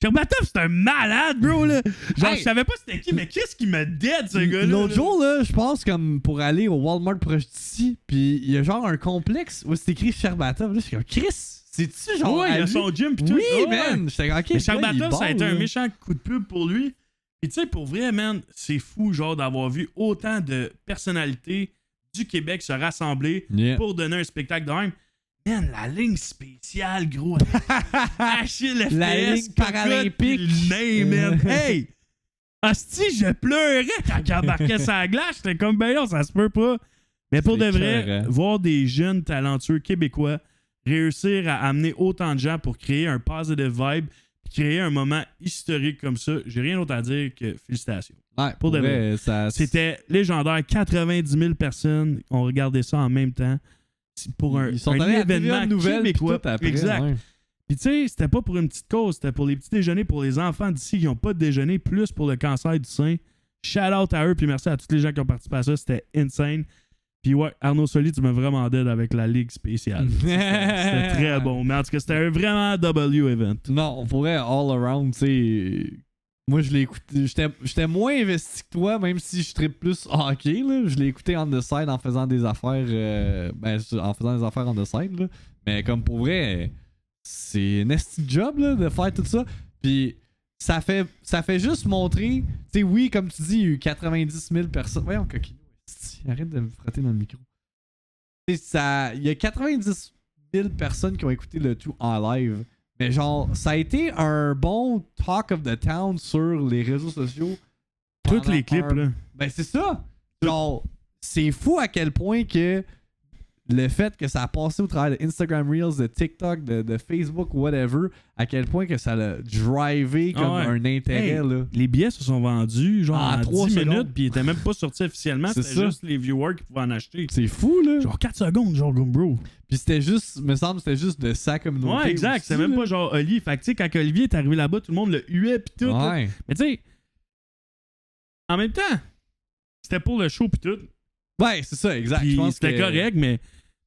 Sherbatov, c'est un malade, bro, là. Genre, Hey! je savais pas c'était qui, mais qu'est-ce qui me dead, ce gars-là? L'autre là? jour, là, je pense comme pour aller au Walmart proche d'ici, pis il y a genre un complexe où c'est écrit Sherbatov. Là, je suis comme, Chris, c'est-tu genre. Ouais, il à a lui? son gym pis tout. Oui, Ouais. man! J'étais comme, ok, Mais le gars, il est Sherbatov, ça a bon, été un là. méchant coup de pub pour lui. Puis tu sais, pour vrai, man, c'est fou, genre, d'avoir vu autant de personnalités du Québec se rassembler Yeah. pour donner un spectacle de même. Man, la ligne spéciale, gros. Achille FPS, La ligne cocotte, paralympique. puis le nez, man. Hey! Asti, je pleurais quand il embarquait sur la glace. J'étais comme, ben non, ça se peut pas. Mais pour de C'est vrai, écœurant. voir des jeunes talentueux québécois réussir à amener autant de gens pour créer un positive vibe, puis créer un moment historique comme ça, j'ai rien d'autre à dire que félicitations. Ouais, Pour de vrai, ça. C'était légendaire. 90 000 personnes ont regardé ça en même temps. C'est pour un, Ils sont un allés à événement TVA Nouvelles pis québécois. tout après, exact. ouais. Puis tu sais, c'était pas pour une petite cause, c'était pour les petits déjeuners pour les enfants d'ici qui n'ont pas de déjeuner, plus pour le cancer du sein. Shout out à eux, puis merci à tous les gens qui ont participé à ça, c'était insane. Puis ouais, Arnaud Soli, tu m'as vraiment dead avec la ligue spéciale. C'était très bon, mais en tout cas, c'était un vraiment W event. Non, on pourrait all around, tu sais. Moi, je l'ai écouté. J'étais moins investi que toi, même si je trippe plus hockey, là. Je l'ai écouté on the side en faisant des affaires. En faisant des affaires on the side, là. Mais comme pour vrai, c'est un esti job, là, de faire tout ça. Puis ça fait juste montrer. Tu sais, oui, comme tu dis, il y a eu 90 000 personnes. Voyons, coquino. esti, arrête de me frotter dans le micro. Tu sais, il y a 90 000 personnes qui ont écouté le tout en live. Mais genre, ça a été un bon talk of the town sur les réseaux sociaux. Tous pendant les clips, là. Ben c'est ça. Genre, c'est fou à quel point que le fait que ça a passé au travers de Instagram Reels, de TikTok, de Facebook, whatever, à quel point que ça l'a drivé comme Ah ouais. un intérêt, Hey, là. Les billets se sont vendus genre En en 3 10 minutes, secondes. puis ils étaient même pas sortis officiellement, C'est c'était ça. juste les viewers qui pouvaient en acheter. C'est fou, là. Genre 4 secondes, genre bro. Puis c'était juste, me semble, c'était juste de sa communauté. Ouais, exact. aussi, C'est même là. pas genre Oli. Fait que tu sais, quand Olivier est arrivé là-bas, tout le monde le huait pis tout. là. Ouais. Mais tu sais, en même temps, c'était pour le show pis tout. Ouais, c'est ça, exact. Puis Je pense c'était que- correct, mais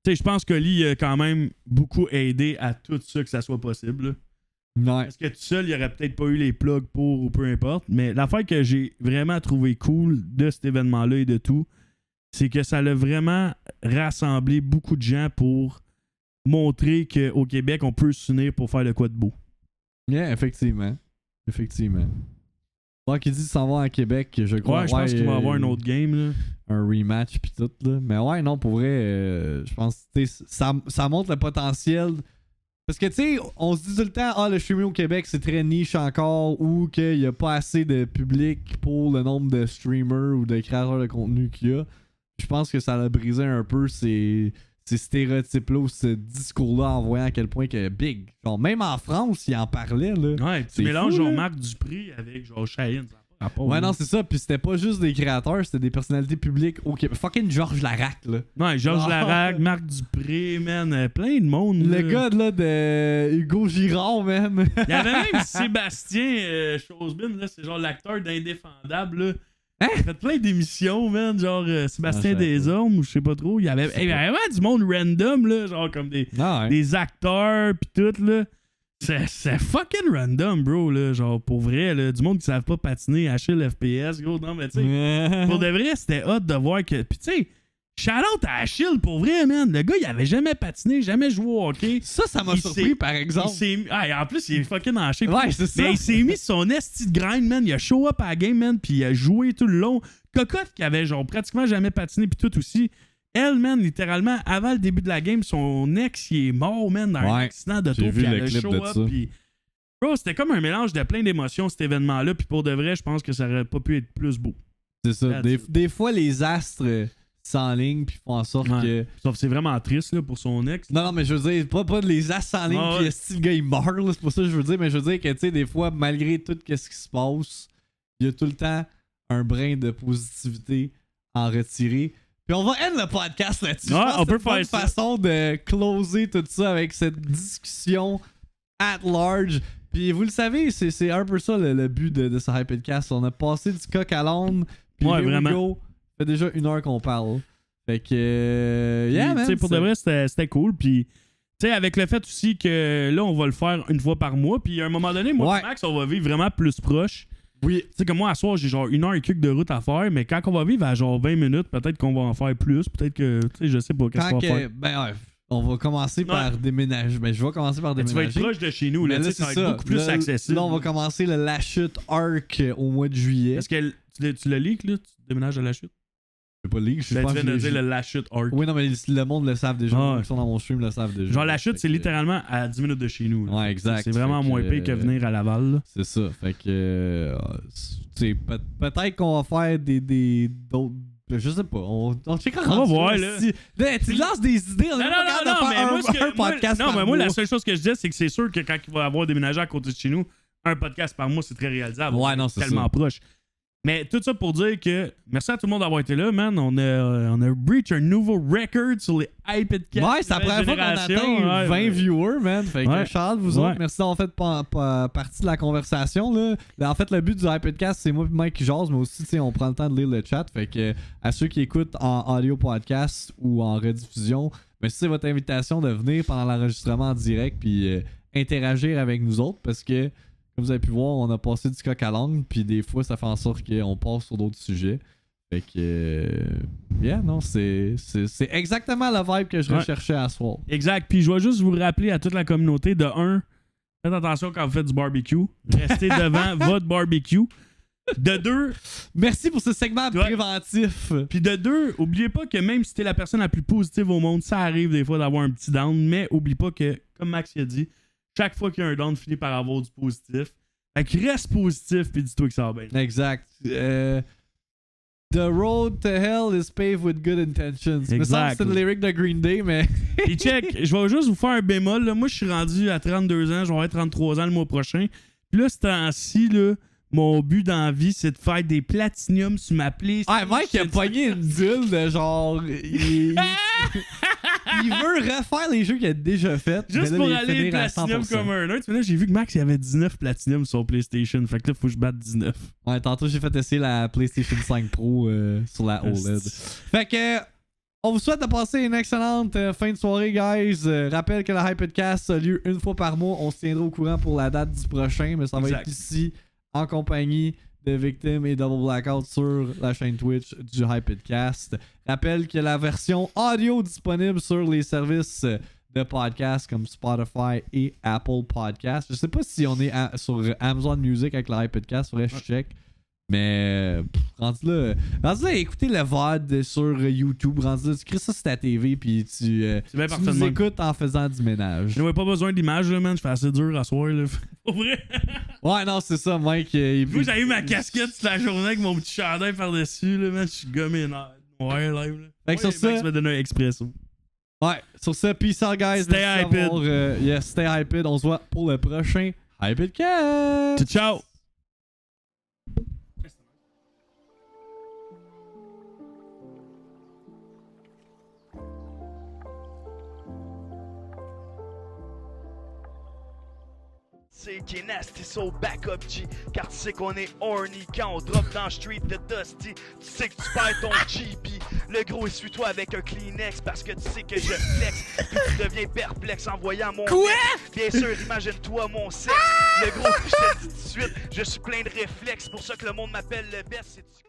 tu sais, je pense qu'Oli a quand même beaucoup aidé à tout ça que ça soit possible. là. Ouais. Parce que tout seul, il aurait peut-être pas eu les plugs pour ou peu importe. Mais l'affaire que j'ai vraiment trouvé cool de cet événement-là et de tout, c'est que ça l'a vraiment rassemblé beaucoup de gens pour montrer qu'au Québec, on peut s'unir pour faire de quoi de beau. Yeah, effectivement. Effectivement. Bon, qui dit s'en va à Québec, je crois. Ouais, je pense qu'il va y avoir un autre game. Là. Un rematch pis tout, là. Mais ouais, non, pour vrai, je pense que ça montre le potentiel. Parce que, tu sais, on se dit tout le temps, ah, le streaming au Québec, c'est très niche encore, ou qu'il n'y a pas assez de public pour le nombre de streamers ou de créateurs de contenu qu'il y a. Je pense que ça a brisé un peu ces stéréotypes-là ou ce discours-là en voyant à quel point que big. Genre, même en France, ils en parlaient, là. Ouais, tu C'est mélanges fou, genre là. Marc Dupré avec genre Cheyenne. Ça a pas rapport, Ouais, là. non, c'est ça. Puis c'était pas juste des créateurs, c'était des personnalités publiques au Québec. Fucking Georges Larac, là. Ouais, Georges Ah. Larac, Marc Dupré, man, plein de monde. Le là. gars, là, de Hugo Girard, même. Il y avait même Sébastien Chosebin, là, c'est genre l'acteur d'Indéfendable, là. Hein? Il a fait plein d'émissions, man, genre Sébastien Ah, je savais Desormes ou je sais pas trop. Il y avait sais il y pas. avait vraiment du monde random, là, genre comme Ah, ouais. des acteurs pis tout, là. C'est fucking random, bro, là. Genre, pour vrai, là, du monde qui savent pas patiner, Achille FPS, gros. Non, mais tu sais, pour de vrai, c'était hot de voir que. Pis tu sais, shout-out à Achille, pour vrai, man. Le gars, il avait jamais patiné, jamais joué au hockey. Ça m'a Il surpris, s'est- par Il exemple. s'est mis- en plus, il est fucking en shape. Ouais, c'est ça. Mais il s'est mis son esti de grind, man. Il a show up à la game, man. Puis il a joué tout le long. Cocotte, qui avait genre pratiquement jamais patiné, puis tout aussi. Elle, man, littéralement, avant le début de la game, son ex, il est mort, man, dans un Ouais. accident d'auto. J'ai vu Puis le elle a clip show de up. ça. Puis, bro, c'était comme un mélange de plein d'émotions, cet événement-là. Puis pour de vrai, je pense que ça aurait pas pu être plus beau. C'est ça. That's Des fois, les astres s'enlignent puis font en sorte Ouais. que. Sauf que c'est vraiment triste, là, pour son ex. Non, mais je veux dire, pas de les astres s'enlignent Ah, puis ouais. si le gars il meurt, là, c'est pas ça que je veux dire, mais je veux dire que, tu sais, des fois, malgré tout ce qui se passe, il y a tout le temps un brin de positivité en retirer. Puis on va end le podcast là-dessus. Ouais, Je pense on que peut c'est une bonne faire ça. façon de closer tout ça avec cette discussion at large. Puis vous le savez, c'est un peu ça le but de ce Hypedcast. On a passé du coq à l'âne. Puis Ouais, here we vraiment. go. Ça fait déjà 1 heure qu'on parle. Fait que... yeah, Puis, man. tu sais, pour de c'est- vrai, c'était cool. Puis, tu Tu sais, avec le fait aussi que là, on va le faire une fois par mois, puis à un moment donné, moi et Max, on va vivre vraiment plus proche. Oui. Tu sais, comme moi, à soir, j'ai genre 1 heure et quelques de route à faire, mais quand on va vivre à genre 20 minutes, peut-être qu'on va en faire plus, peut-être que, tu sais, je sais pas qu'est-ce qu'on va faire. Ben ouais, on va commencer par déménager. Ben, je vais commencer par déménager. Tu vas être proche de chez nous, là, tu sais, ça va être beaucoup plus accessible. Là, on va commencer le La Chute Arc au mois de juillet. Est-ce que tu le leak, là? Tu déménages à La Chute? Je sais pas leak, je pense que tu dire le La Chute Arc. Oui, non, mais le monde le savent déjà. Ah, Ceux qui sont dans mon stream le savent déjà. Genre, La Chute, c'est littéralement à 10 minutes de chez nous. Là. Ouais, exact. C'est vraiment moins pire que venir à Laval. Là. C'est ça. Fait que. Peut-être qu'on va faire d'autres. Je sais pas. On checkera. On va voir, là. Tu lances des idées. On est pas capable de faire un podcast par mois. Non, mais moi, la seule chose que je dis, c'est que c'est sûr que quand il va avoir déménagé à côté de chez nous, un podcast par mois, c'est très réalisable. Ouais, non, c'est tellement proche. Mais tout ça pour dire que merci à tout le monde d'avoir été là, man. On a breach un nouveau record sur les iPodcasts. Ouais, c'est la première fois qu'on atteint 20 viewers, man. Fait que Charles, vous autres, merci d'avoir fait partie de la conversation. Là. En fait, le but du iPodcast, c'est moi et Mike qui jase, mais aussi, on prend le temps de lire le chat. Fait que à ceux qui écoutent en audio podcast ou en rediffusion, c'est votre invitation de venir pendant l'enregistrement en direct puis interagir avec nous autres parce que comme vous avez pu voir, on a passé du coq à l'âne, puis des fois, ça fait en sorte qu'on passe sur d'autres sujets. Fait que, non, c'est exactement la vibe que je recherchais à soir. Exact. Puis je vais juste vous rappeler à toute la communauté, de 1, faites attention quand vous faites du barbecue. Restez devant votre barbecue. De 2, merci pour ce segment préventif. Puis de 2, oubliez pas que même si t'es la personne la plus positive au monde, ça arrive des fois d'avoir un petit down, mais oublie pas que, comme Max a dit, chaque fois qu'il y a un down, finit par avoir du positif. Fait que reste positif puis dis-toi que ça va bien. Exact. The road to hell is paved with good intentions. Exact. C'est une lyric de Green Day, mais... Puis check, je vais juste vous faire un bémol. Là. Moi, je suis rendu à 32 ans, je vais avoir 33 ans le mois prochain. Puis là, ce temps-ci, là, mon but dans la vie, c'est de faire des platiniums sur ma PlayStation. Ah, Mike a pogné une deal de genre... Il veut refaire les jeux qu'il a déjà fait. Juste pour aller platinum comme un autre. Mais là, j'ai vu que Max, il avait 19 platinum sur PlayStation. Fait que là, faut que je batte 19. Ouais, tantôt, j'ai fait essayer la PlayStation 5 Pro sur la OLED. Fait que... On vous souhaite de passer une excellente fin de soirée, guys. Rappelle que le Hypodcast a lieu une fois par mois. On se tiendra au courant pour la date du prochain, mais ça va être ici en compagnie de Victim et Double Blackout sur la chaîne Twitch du Hypodcast. Rappelle qu'il y a la version audio disponible sur les services de podcast comme Spotify et Apple Podcast. Je sais pas si on est sur Amazon Music avec le Hypodcast, faudrait que je check. Mais rendu là, écoutez le VOD sur YouTube, rendu là, tu crées ça sur ta TV puis tu nous écoutes en faisant du ménage. Je n'avais pas besoin d'image, là, man. Je fais assez dur à soir, là. Pour vrai. Ouais, non, c'est ça, Mike. Moi, j'avais eu ma casquette toute la journée avec mon petit chandail par-dessus, là, man. Je suis gommé noir, live, là. Fait que sur ça... Max m'a donné un expresso. Ouais, sur ça, peace out, guys. Stay hyped. Stay hyped. On se voit pour le prochain Hypodcast. Ciao. C'est qui est nasty, so backup G. Car tu sais qu'on est horny quand on drop dans le street de Dusty. Tu sais que tu perds ton GP. Le gros, essuie-toi avec un Kleenex parce que tu sais que je flex. Puis tu deviens perplexe en voyant mon Quoi? Bien sûr, imagine-toi mon sexe. Le gros, je te dis tout de suite, je suis plein de réflexes. Pour ça que le monde m'appelle le best.